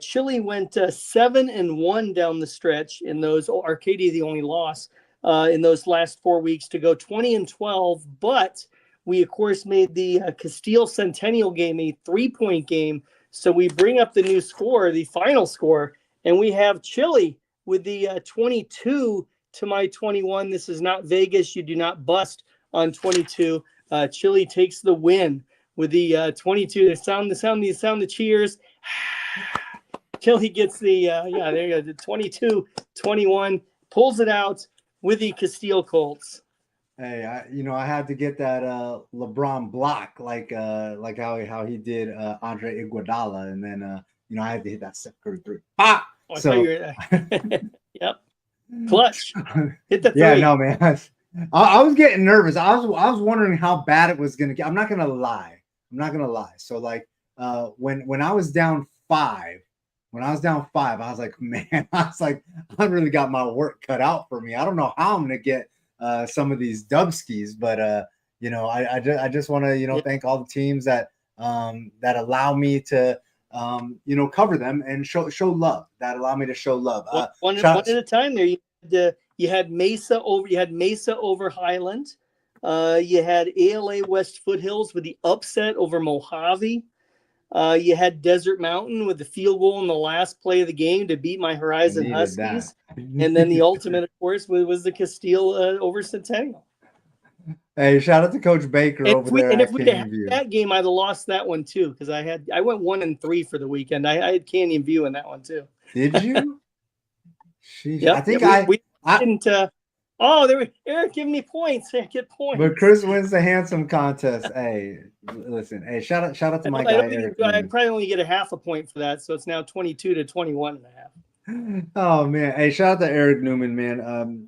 Chile went 7-1 down the stretch in those. Arcadia, the only loss in those last 4 weeks, to go 20-12. But we, of course, made the Castile Centennial game a 3-point game. So we bring up the new score, the final score, and we have Chile with the 22 to my 21. This is not Vegas. You do not bust on 22. Chile takes the win with the 22. Sound the cheers. Chile gets the there you go, the 22-21, pulls it out with the Castile Colts. Hey, I had to get that LeBron block like how he did Andre Iguodala, and then I had to hit that Steph Curry 3. Ah! So yep, clutch. Hit the 3. Yeah, no, man. I was getting nervous. I was wondering how bad it was gonna get. I'm not gonna lie. So like when I was down 5, I was like, man, I really got my work cut out for me. I don't know how I'm gonna get some of these dubskis, but I just want to thank all the teams that allow me to cover them and show love, that allow me to show love. One at a time there. You had Mesa over Highland. You had ALA West Foothills with the upset over Mojave. You had Desert Mountain with the field goal in the last play of the game to beat my Horizon Huskies. And then the ultimate, of course, was the Castile over Centennial. Hey, shout out to Coach Baker over there. And if we had that game, I'd have lost that one too, because I went 1-3 for the weekend. I had Canyon View in that one too. Did you? Yep. I think we didn't. Eric, give me points. I get points. But Chris wins the handsome contest. Hey, listen. Hey, shout out to my guy. I probably only get a half a point for that, so it's now 22-21 and a half. Oh man! Hey, shout out to Eric Newman, man.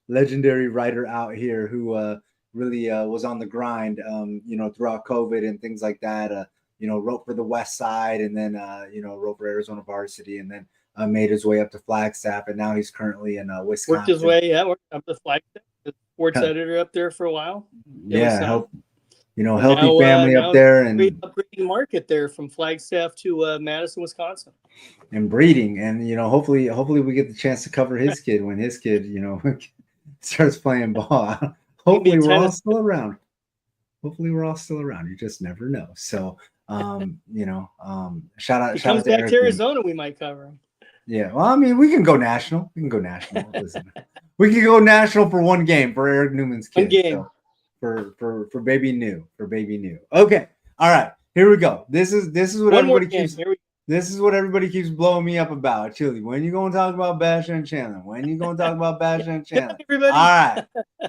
Legendary writer out here who really was on the grind. Throughout COVID and things like that. Wrote for the West Side, and then wrote for Arizona Varsity, and then made his way up to Flagstaff, and now he's currently in Wisconsin. Worked his way, worked up to Flagstaff. The sports editor up there for a while. Healthy family up there, and upgrading market there from Flagstaff to Madison, Wisconsin, and breeding, and hopefully we get the chance to cover his kid when his kid starts playing ball. Hopefully we're all still around. You just never know. So shout out to Eric Arizona. We might cover him. Yeah, well, I mean, we can go national. Listen, we can go national for one game for Eric Newman's kid. One game. So for baby new. Okay, all right, here we go. This is what everybody keeps. This is what everybody keeps blowing me up about. Chili, when you gonna talk about Basher and Chandler? All right,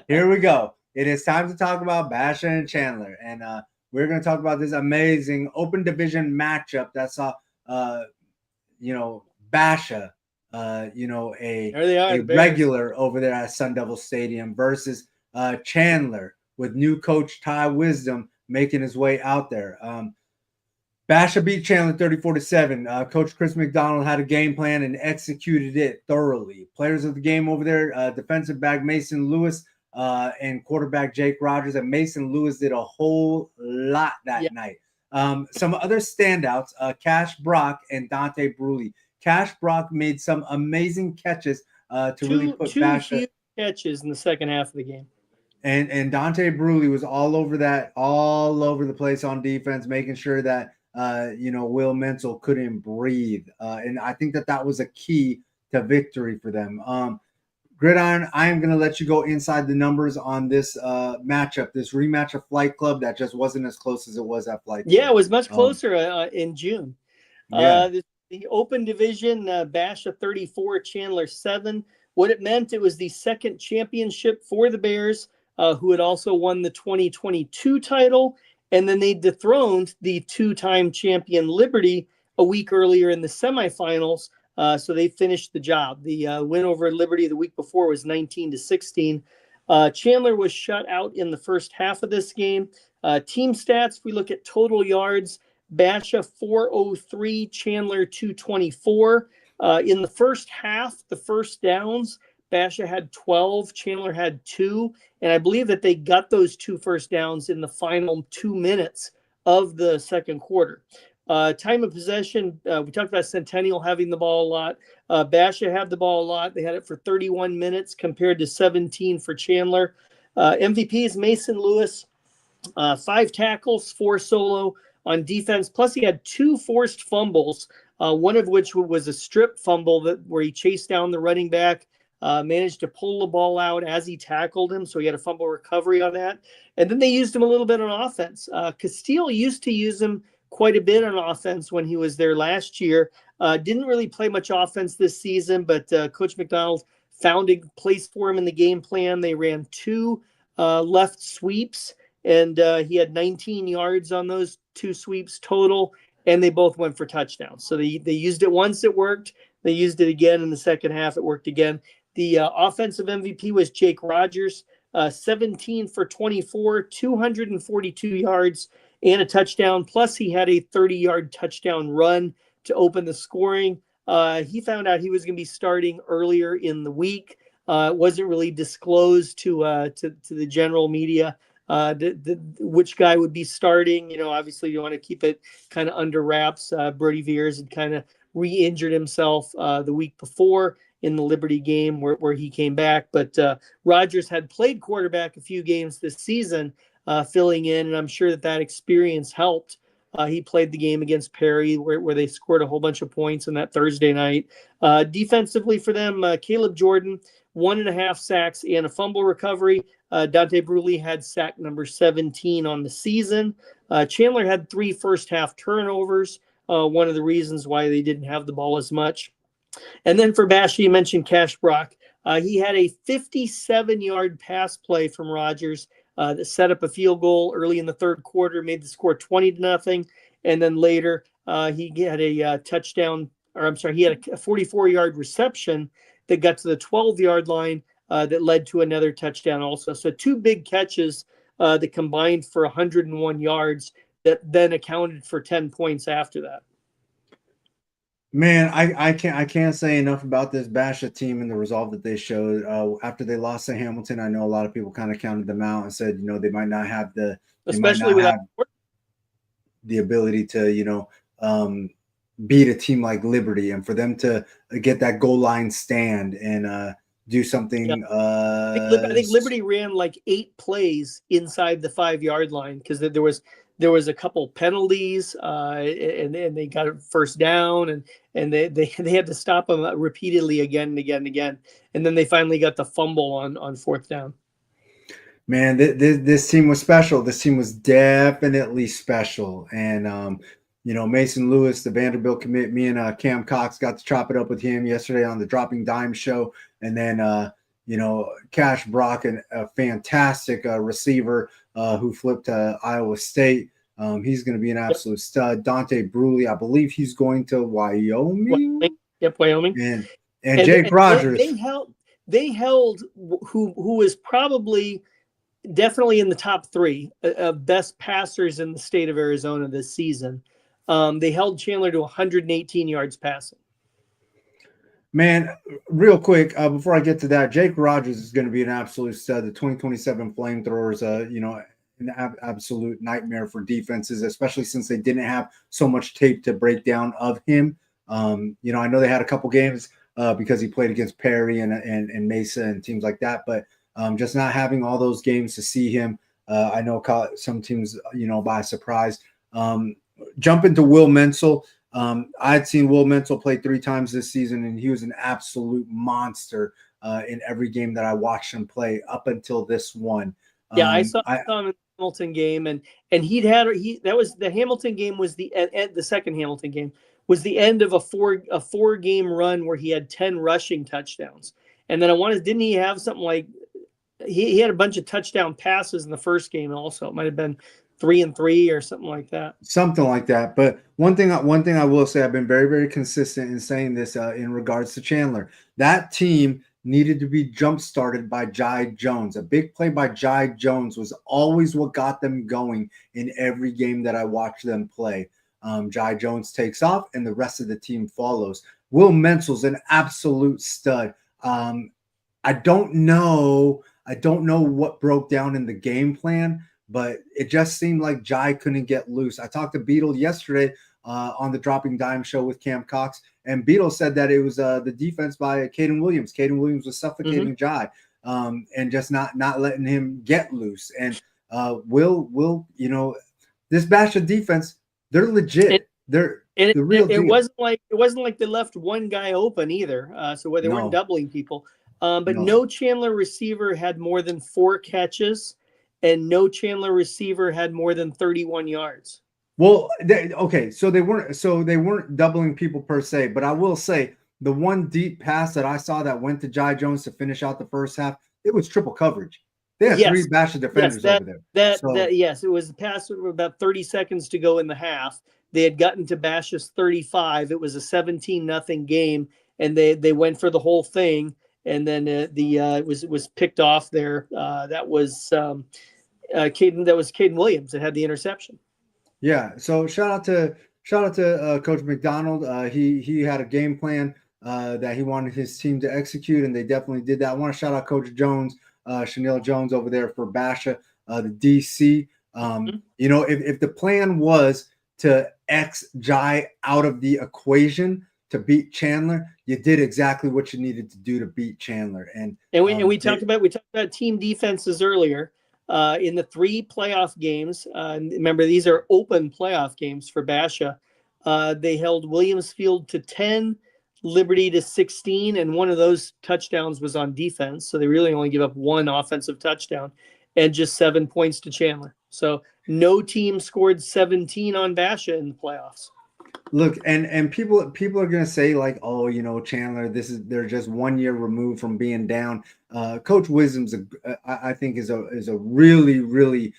here we go. It is time to talk about Basher and Chandler, and we're gonna talk about this amazing open division matchup that saw Basha, a regular over there at Sun Devil Stadium versus Chandler with new coach Ty Wisdom making his way out there. Basha beat Chandler 34-7. Coach Chris McDonald had a game plan and executed it thoroughly. Players of the game over there, defensive back Mason Lewis and quarterback Jake Rogers, and Mason Lewis did a whole lot that night. Some other standouts, Cash Brock and Dante Bruley. Cash Brock made some amazing catches to really put Basha. Huge catches in the second half of the game. And Dante Bruley was all over the place on defense, making sure that Will Menzel couldn't breathe. And I think that was a key to victory for them. Gridiron, I am going to let you go inside the numbers on this matchup, this rematch of Flight Club that just wasn't as close as it was at Flight Club. Yeah, it was much closer in June. Yeah. The open division, Basha 34, Chandler 7. What it meant, it was the second championship for the Bears, who had also won the 2022 title. And then they dethroned the two-time champion Liberty a week earlier in the semifinals. So they finished the job. The win over Liberty the week before was 19-16. Chandler was shut out in the first half of this game. Team stats, if we look at total yards, Basha 403, Chandler 224. In the first half, the first downs, Basha had 12, Chandler had 2. And I believe that they got those 2 first downs in the final 2 minutes of the second quarter. Time of possession, we talked about Centennial having the ball a lot. Basha had the ball a lot. They had it for 31 minutes compared to 17 for Chandler. MVP is Mason Lewis, 5 tackles, 4 solo on defense. Plus he had 2 forced fumbles, one of which was a strip fumble where he chased down the running back, managed to pull the ball out as he tackled him. So he had a fumble recovery on that. And then they used him a little bit on offense. Castile used to use him quite a bit on offense when he was there last year. Didn't really play much offense this season, but Coach McDonald found a place for him in the game plan. They ran 2 left sweeps, and he had 19 yards on those 2 sweeps total, and they both went for touchdowns. So they used it once, it worked. They used it again in the second half, it worked again. The offensive MVP was Jake Rogers, 17 for 24, 242 yards, and a touchdown. Plus, he had a 30-yard touchdown run to open the scoring. He found out he was going to be starting earlier in the week. It wasn't really disclosed to the general media which guy would be starting. Obviously, you want to keep it kind of under wraps. Brody Veers had kind of re-injured himself the week before in the Liberty game where he came back. But Rogers had played quarterback a few games this season, filling in, and I'm sure that experience helped. He played the game against Perry where they scored a whole bunch of points on that Thursday night. Defensively for them, Caleb Jordan, 1.5 sacks and a fumble recovery. Dante Bruley had sack number 17 on the season. Chandler had 3 first-half turnovers, one of the reasons why they didn't have the ball as much. And then for Basha, you mentioned Cash Brock. He had a 57-yard pass play from Rogers that set up a field goal early in the third quarter, made the score 20-0. And then later, he had a touchdown, he had a 44-yard reception that got to the 12-yard line that led to another touchdown also. So 2 big catches that combined for 101 yards that then accounted for 10 points after that. Man, I can't say enough about this Basha team and the resolve that they showed after they lost to Hamilton. I know a lot of people kind of counted them out and said, they might not have the ability to, beat a team like Liberty, and for them to get that goal line stand and do something. Yeah. I think Liberty ran like 8 plays inside the 5-yard line because there was a couple penalties and they got a first down and they had to stop them repeatedly again and again and again. And then they finally got the fumble on 4th down. Man, this team was special. This team was definitely special. And, Mason Lewis, the Vanderbilt commit, me and Cam Cox got to chop it up with him yesterday on the Dropping Dime show. And then, Cash Brock, a fantastic receiver who flipped to Iowa State. He's going to be an absolute stud. Dante Bruley, I believe he's going to Wyoming. Yep, Wyoming. And Jake Rogers. They held who was probably definitely in the top 3 of best passers in the state of Arizona this season. They held Chandler to 118 yards passing. Man, real quick, before I get to that, Jake Rogers is going to be an absolute stud. The 2027 Flamethrowers, an absolute nightmare for defenses, especially since they didn't have so much tape to break down of him. I know they had a couple games because he played against Perry and Mesa and teams like that, but just not having all those games to see him, I know caught some teams, by surprise. Jump into Will Menzel. I had seen Will Menzel play 3 times this season, and he was an absolute monster in every game that I watched him play up until this one. Yeah, I saw him in the Hamilton game, and that was the Hamilton game was the second Hamilton game was the end of a four game run where he had 10 rushing touchdowns, and then didn't he have something like he had a bunch of touchdown passes in the first game also? It might have been 3 and 3 or something like that. Something like that. But one thing I will say, I've been very, very consistent in saying this in regards to Chandler. That team needed to be jump started by Jai Jones. A big play by Jai Jones was always what got them going in every game that I watched them play. Jai Jones takes off, and the rest of the team follows. Will Menzel's an absolute stud. I don't know what broke down in the game plan, but it just seemed like Jai couldn't get loose. I talked to Beetle yesterday on the Dropping Dime show with Cam Cox, and Beetle said that it was the defense by Caden Williams. Caden Williams was suffocating Jai and just not letting him get loose. And Will, this Basha defense, they're legit. They're the real deal. It wasn't like they left one guy open either. So where they weren't doubling people. But no Chandler receiver had more than 4 catches, and no Chandler receiver had more than 31 yards. Well, so they weren't doubling people per se, but I will say the one deep pass that I saw that went to Jai Jones to finish out the first half, it was triple coverage. They had 3 Basha defenders over there. Yes, it was a pass with about 30 seconds to go in the half. They had gotten to Basha's 35. It was a 17-0 game, and they went for the whole thing. And then it was picked off there. That was Caden Williams that had the interception. Yeah. So shout out to Coach McDonald. He had a game plan that he wanted his team to execute, and they definitely did that. I want to shout out Coach Jones, Chanel Jones over there for Basha, the DC. If the plan was to X Jai out of the equation to beat Chandler, you did exactly what you needed to do to beat Chandler. And we talked about team defenses earlier in the 3 playoff games. Remember, these are open playoff games for Basha. They held Williams Field to 10, Liberty to 16, and one of those touchdowns was on defense. So they really only give up 1 offensive touchdown and just 7 points to Chandler. So no team scored 17 on Basha in the playoffs. Look, and people are gonna say like, oh, Chandler, they're just 1 year removed from being down. Coach Wisdom's I think is a really, really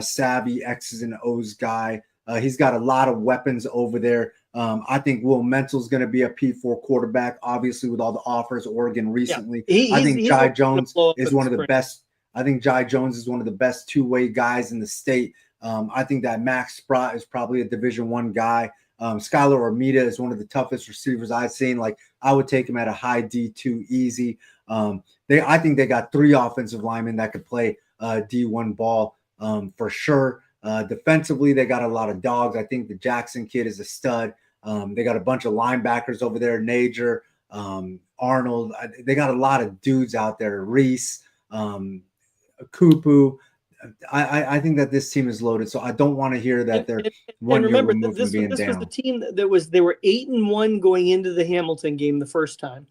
savvy X's and O's guy. He's got a lot of weapons over there. I think Will Menzel's going to be a P4 quarterback, obviously with all the offers Oregon recently. I think Jai Jones is one of the best. I think Jai Jones is one of the best 2-way guys in the state. I think that Max Sprott is probably a Division I guy. Skylar Armida is one of the toughest receivers I've seen. Like, I would take him at a high D2 easy. I think they got 3 offensive linemen that could play D1 ball for sure. Defensively, they got a lot of dogs. I think the Jackson kid is a stud. They got a bunch of linebackers over there, Najer, Arnold. They got a lot of dudes out there, Reese, Kupu. I think that this team is loaded, so I don't want to hear that they're 1 year removed from being down. This was the team they were 8-1 going into the Hamilton game the first time.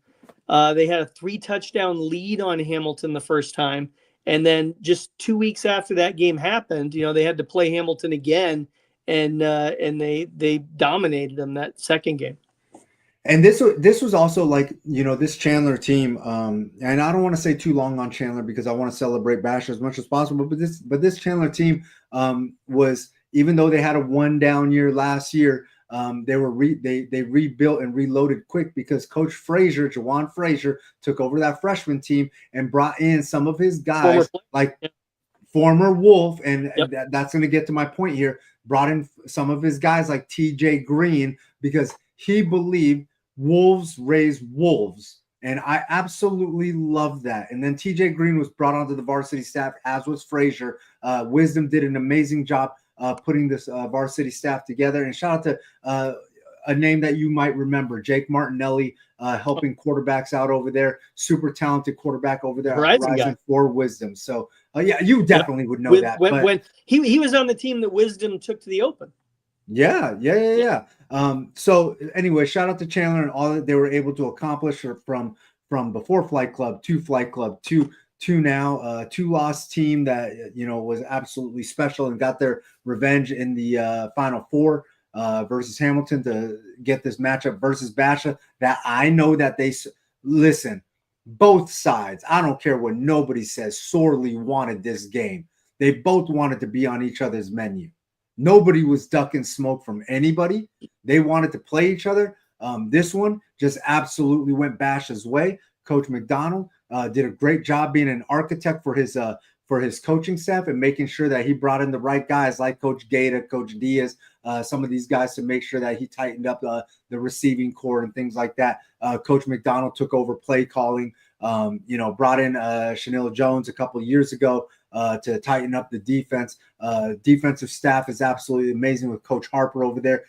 They had a 3-touchdown lead on Hamilton the first time, and then just 2 weeks after that game happened, they had to play Hamilton again, and they dominated them that second game. And this was also like, this Chandler team, and I don't want to say too long on Chandler because I want to celebrate Basha as much as possible. But this Chandler team was, even though they had a 1-down year last year, they rebuilt and reloaded quick because Coach Frazier, Jawan Frazier, took over that freshman team and brought in some of his guys, former Wolf, and that's going to get to my point here. Brought in some of his guys like TJ Green because he believed wolves raise wolves. And I absolutely love that. And then TJ Green was brought onto the varsity staff, as was Frazier. Wisdom did an amazing job putting this varsity staff together. And shout out to a name that you might remember, Jake Martinelli, helping quarterbacks out over there. Super talented quarterback over there. Horizon for Wisdom. So yeah, you definitely would know that. When he was on the team that Wisdom took to the Open. Yeah. So anyway, shout out to Chandler and all that they were able to accomplish from before Flight Club to now, two lost team that was absolutely special and got their revenge in the Final Four versus Hamilton to get this matchup versus Basha. That I know that they listen. Both sides, I don't care what nobody says, sorely wanted this game. They both wanted to be on each other's menu. Nobody was ducking smoke from anybody. They wanted to play each other. This one just absolutely went Basha's way. Coach McDonald did a great job being an architect for his coaching staff and making sure that he brought in the right guys like Coach Gaeta, Coach Diaz, some of these guys to make sure that he tightened up the receiving core and things like that. Coach McDonald took over play calling, brought in Chanel Jones a couple of years ago to tighten up the defense. Defensive staff is absolutely amazing with Coach Harper over there.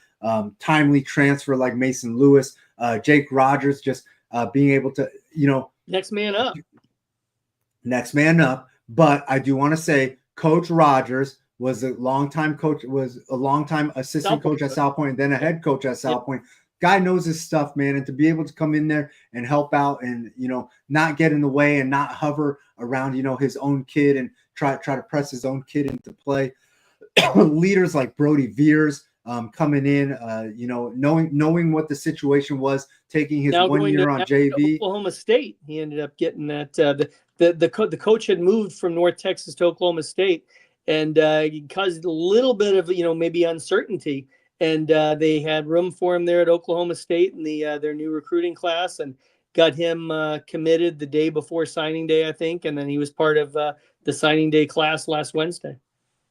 Timely transfer like Mason Lewis, Jake Rogers, just being able to, next man up. But I do want to say Coach Rogers was a longtime assistant coach at South Point, and then a head coach at South Point. Guy knows his stuff, man. And to be able to come in there and help out and, not get in the way and not hover around, his own kid and try to press his own kid into play. Leaders like Brody Veers coming in, knowing what the situation was, taking his now 1 year on JV. Oklahoma State, he ended up getting that. The coach had moved from North Texas to Oklahoma State, and it caused a little bit of maybe uncertainty. And they had room for him there at Oklahoma State in their new recruiting class, and got him committed the day before signing day, I think. And then he was part of the signing day class last Wednesday.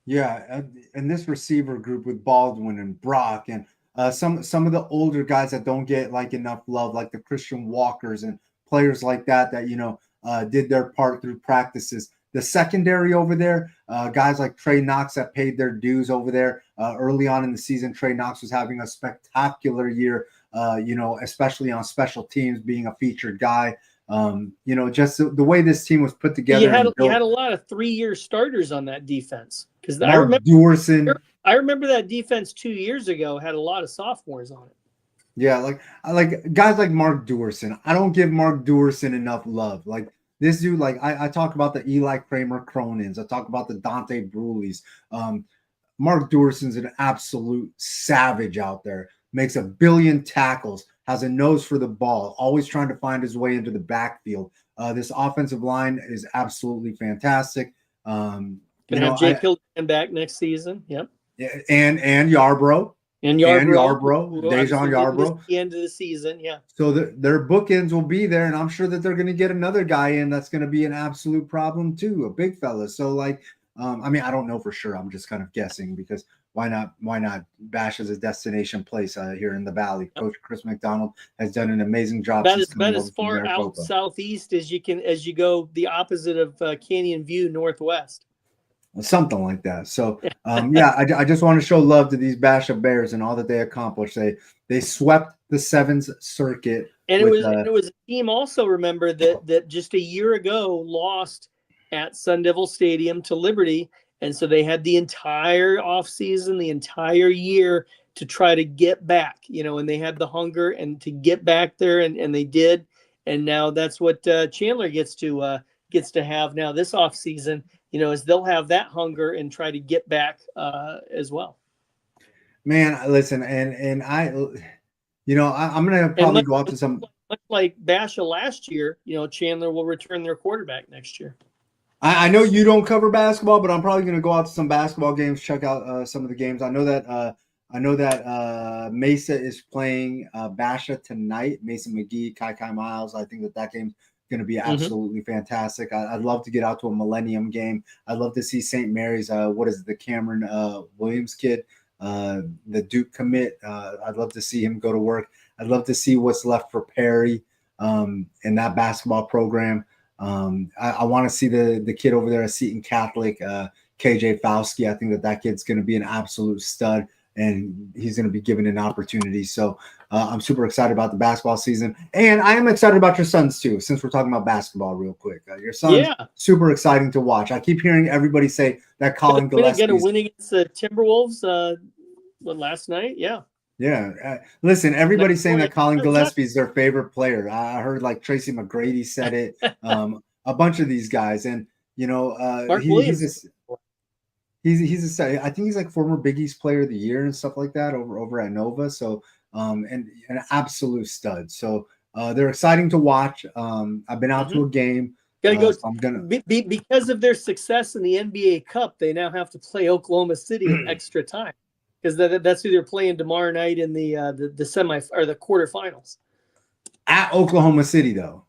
Yeah, and this receiver group with Baldwin and Brock and some of the older guys that don't get enough love, like the Christian Walkers and players like that did their part through practices. The secondary over there, guys like Trey Knox that paid their dues over there early on in the season. Trey Knox was having a spectacular year, especially on special teams, being a featured guy. Just the way this team was put together. You had a lot of 3-year starters on that defense, because I remember that defense 2 years ago had a lot of sophomores on it. Yeah, like guys like Mark Duerson. I don't give Mark Duerson enough love. Like this dude, I talk about the Eli Kramer Cronins. I talk about the Dante Bruleys. Mark Duerson's an absolute savage out there. Makes 1 billion tackles, has a nose for the ball, always trying to find his way into the backfield. This offensive line is absolutely fantastic. Gonna have Jake Hildebrand back next season. Yep. And Yarbrough. And Yarbrough, Dejan Yarbrough. The end of the season, yeah. So their bookends will be there, and I'm sure that they're going to get another guy in that's going to be an absolute problem too, a big fella. So I don't know for sure. I'm just kind of guessing, because why not? Bash is a destination place here in the Valley. Yep. Coach Chris McDonald has done an amazing job. About as far out southeast as you go, the opposite of Canyon View northwest. Something like that. So, I just want to show love to these Basha Bears and all that they accomplished. They swept the Sevens circuit. And it was a team also, remember, that just a year ago lost at Sun Devil Stadium to Liberty. And so they had the entire offseason, the entire year to try to get back, and they had the hunger and to get back there, and they did. And now that's what Chandler gets to have now this offseason. Is they'll have that hunger and try to get back as well. Man, listen, and I'm going to probably go out to some. Much like Basha last year, Chandler will return their quarterback next year. I know you don't cover basketball, but I'm probably going to go out to some basketball games, check out some of the games. I know that Mesa is playing Basha tonight. Mason McGee, Kai Miles. I think that game's going to be absolutely fantastic. I'd love to get out to a Millennium game. I'd love to see St. Mary's. The Cameron Williams kid, the Duke commit. I'd love to see him go to work. I'd love to see what's left for Perry in that basketball program. I want to see the kid over there at Seton Catholic, KJ Fauski. I think that kid's going to be an absolute stud, and he's going to be given an opportunity. So I'm super excited about the basketball season, and I am excited about your sons too. Since we're talking about basketball, real quick, your son's super exciting to watch. I keep hearing everybody say that Colin Gillespie going to win against the Timberwolves last night. Yeah. Listen, everybody's saying that Colin Gillespie is their favorite player. I heard like Tracy McGrady said it. A bunch of these guys, and he's I think he's like former Big East Player of the Year and stuff like that over at Nova. So and an absolute stud. So they're exciting to watch. I've been out to a game. Gotta go. So I'm gonna because of their success in the NBA Cup, they now have to play Oklahoma City in extra time. Because that's who they're playing tomorrow night in the semi or the quarterfinals. At Oklahoma City, though.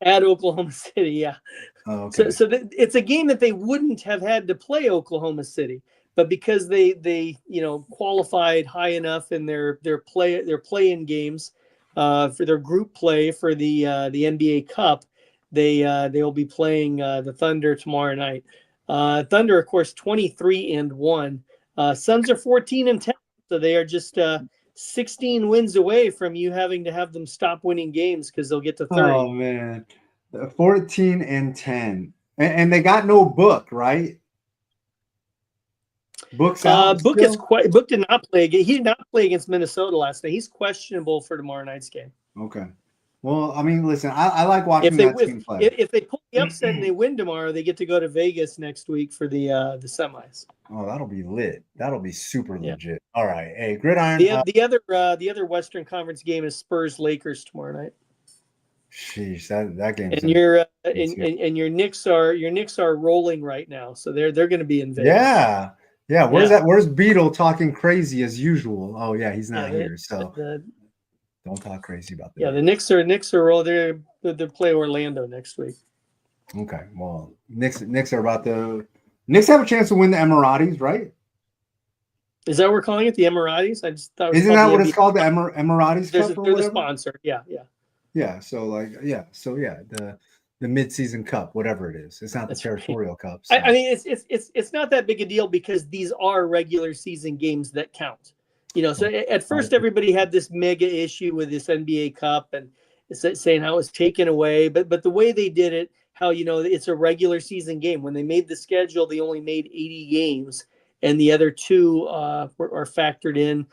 At Oklahoma City, yeah. Oh, okay. So it's a game that they wouldn't have had to play Oklahoma City, but because they qualified high enough in their play-in games for their group play for the NBA Cup, they'll be playing the Thunder tomorrow night. Thunder, of course, 23-1. Suns are 14-10, so they are just 16 wins away from you having to have them stop winning games because they'll get to 30. Oh man, 14-10, and they got no Book, right? Book's out. Book did not play. He did not play against Minnesota last night. He's questionable for tomorrow night's game. Okay. Well, I mean, listen, I like watching that team play. If they pull the upset and they win tomorrow, they get to go to Vegas next week for the semis. Oh, that'll be lit. That'll be super legit. All right, hey, Gridiron. The other Western Conference game is Spurs Lakers tomorrow night. Sheesh, that game. And your Knicks are rolling right now, so they're going to be in Vegas. Yeah. Where's Beetle talking crazy as usual? Oh yeah, he's not here, so. Don't talk crazy about that. Yeah, the Knicks are all there. They play Orlando next week. Okay, well, Knicks are about to. Knicks have a chance to win the Emiratis, right? Is that what we're calling it, the Emiratis? I just thought. Isn't that what it's called, the Emiratis Cup? They're the sponsor. Yeah. Yeah. So the mid-season cup, whatever it is. It's not the territorial cup. So. I mean, it's not that big a deal because these are regular season games that count. So at first everybody had this mega issue with this NBA Cup and saying how it was taken away. But the way they did it, how, it's a regular season game. When they made the schedule, they only made 80 games. And the other two are factored in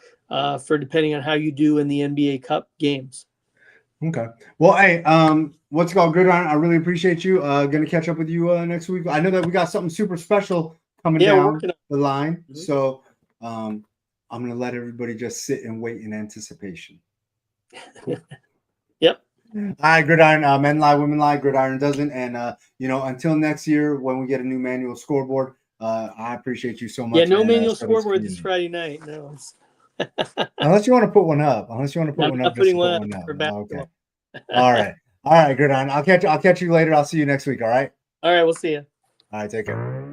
for depending on how you do in the NBA Cup games. Okay. Well, hey, what's it called? Gridiron, I really appreciate you. Going to catch up with you next week. I know that we got something super special coming down the line. Mm-hmm. So, I'm going to let everybody just sit and wait in anticipation. Cool. Yep. All right, Gridiron, men lie, women lie, Gridiron doesn't. And, until next year when we get a new manual scoreboard, I appreciate you so much. Yeah, no manual scoreboard this Friday night. No. Unless you want to put one up. I'm not putting one up for basketball. Okay. All right, Gridiron. I'll catch you later. I'll see you next week. All right. All right, we'll see you. All right, take care.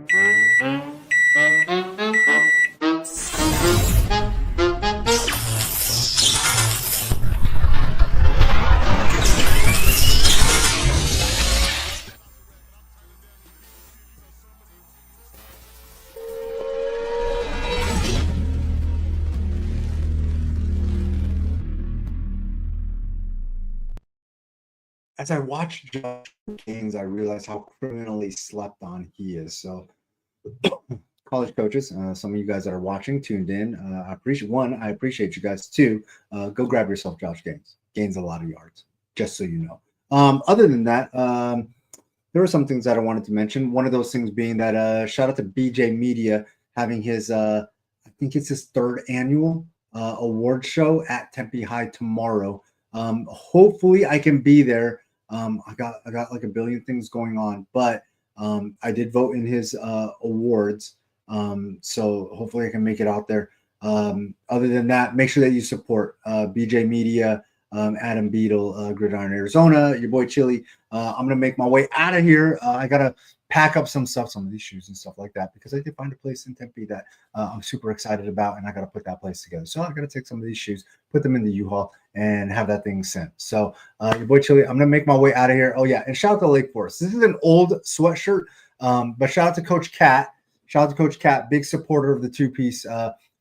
As I watched Josh Gaines, I realized how criminally slept on he is. So, college coaches, some of you guys that are watching, tuned in, I appreciate you guys. Two, go grab yourself Josh Gaines. Gains a lot of yards, just so you know. Other than that, there were some things that I wanted to mention. One of those things being that shout out to BJ Media having his, I think it's his third annual award show at Tempe High tomorrow. Hopefully I can be there. I got like a billion things going on, but I did vote in his awards. So hopefully I can make it out there. Other than that, make sure that you support BJ Media. Adam Beadle, Gridiron Arizona, your boy Chili. I'm gonna make my way out of here. I gotta pack up some stuff, some of these shoes and stuff like that, because I did find a place in Tempe that I'm super excited about, and I got to put that place together. So I got to take some of these shoes, put them in the U-Haul, and have that thing sent. So your boy Chili, I'm gonna make my way out of here. Oh yeah, and shout out to Lake Forest. This is an old sweatshirt, but shout out to Coach Cat. Shout out to Coach Cat, big supporter of the two-piece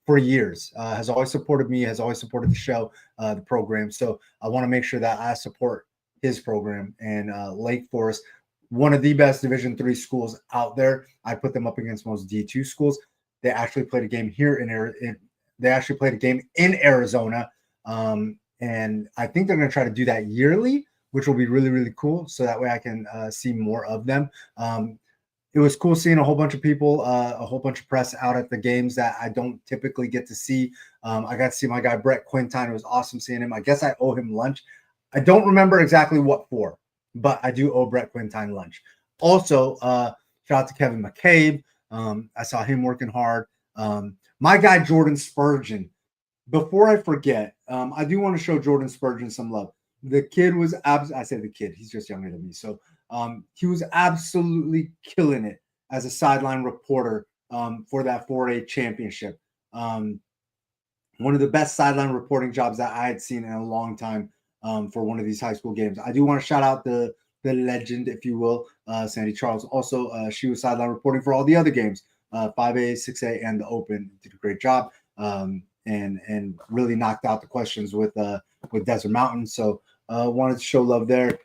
for years. Has always supported me, has always supported the show, the program. So I want to make sure that I support his program. And Lake Forest, one of the best Division III schools out there. I put them up against most D2 schools. They actually played a game here they actually played a game in Arizona. And I think they're going to try to do that yearly, which will be really, really cool. So that way I can see more of them. It was cool seeing a whole bunch of people, a whole bunch of press out at the games that I don't typically get to see. I got to see my guy, Brett Quintine. It was awesome seeing him. I guess I owe him lunch. I don't remember exactly what for, but I do owe Brett Quintine lunch. Also, shout out to Kevin McCabe. I saw him working hard. My guy, Jordan Spurgeon. Before I forget, I do want to show Jordan Spurgeon some love. The kid was I say the kid, he's just younger than me. So he was absolutely killing it as a sideline reporter for that 4A championship. One of the best sideline reporting jobs that I had seen in a long time for one of these high school games. I do want to shout out the legend, if you will, Sandy Charles. Also, she was sideline reporting for all the other games, 5A, 6A, and the Open. Did a great job and really knocked out the questions with Desert Mountain. So wanted to show love there.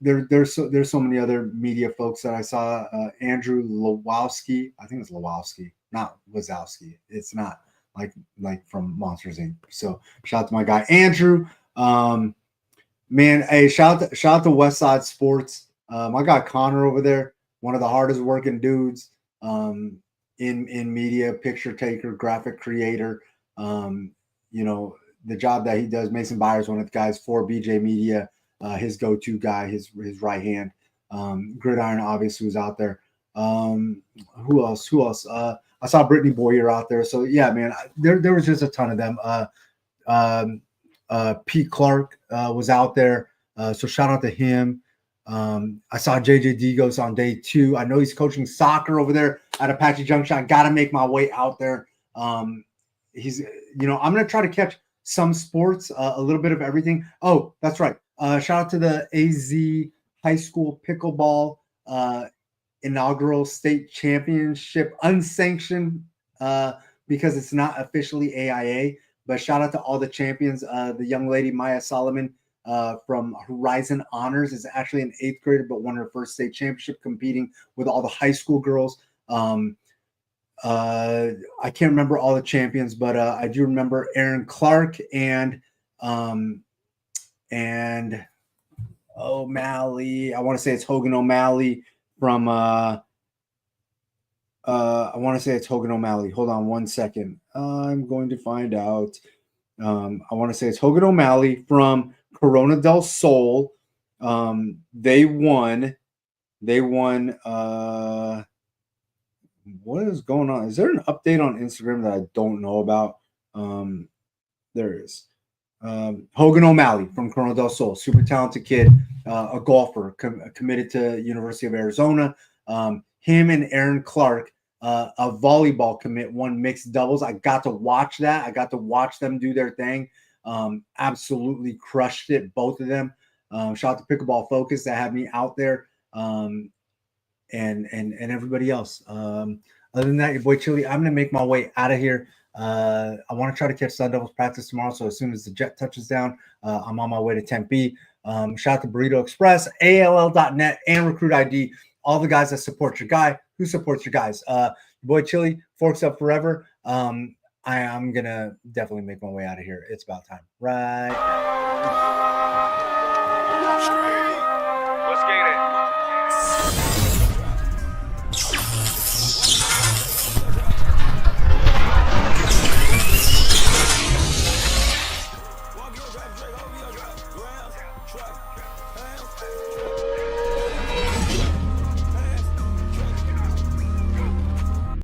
There's so many other media folks that I saw. Andrew Lewowski, I think it's Lewowski, not Wazowski. It's not like from Monsters Inc. So shout out to my guy Andrew. Man, hey, shout out to West Side Sports. My guy Connor over there, one of the hardest working dudes in media, picture taker, graphic creator. You know, the job that he does. Mason Byers, one of the guys for BJ Media, his go-to guy, his right hand. Gridiron obviously was out there. Who else? I saw Brittany Boyer out there. So yeah, man, there was just a ton of them. Pete Clark was out there. So shout out to him. I saw JJ Digos on day 2. I know he's coaching soccer over there at Apache Junction. I got to make my way out there. He's, I'm going to try to catch some sports, a little bit of everything. Oh, that's right. Shout out to the AZ High School Pickleball inaugural state championship, unsanctioned because it's not officially AIA. But shout out to all the champions. The young lady, Maya Solomon, from Horizon Honors, is actually an 8th grader, but won her first state championship competing with all the high school girls. I can't remember all the champions, but I do remember Aaron Clark and O'Malley. I want to say it's Hogan O'Malley from I want to say it's Hogan O'Malley. Hold on one second. I'm going to find out. I want to say it's Hogan O'Malley from Corona del Sol. They won. What is going on? Is there an update on Instagram that I don't know about? There is. Hogan O'Malley from Corona del Sol, super talented kid, a golfer, committed to University of Arizona. Him and Aaron Clark, a volleyball commit, won mixed doubles. I got to watch that. I got to watch them do their thing. Absolutely crushed it, both of them. Shout out to Pickleball Focus that had me out there, and everybody else. Other than that, your boy Chili, I'm gonna make my way out of here. I want to try to catch Sun Devils practice tomorrow. So as soon as the jet touches down, I'm on my way to Tempe. Shout out to Burrito Express, ALL.net, and Recruit ID. All the guys that support your guy. Who supports your guys? Your boy Chili, Forks Up Forever. I am gonna definitely make my way out of here. It's about time. Right.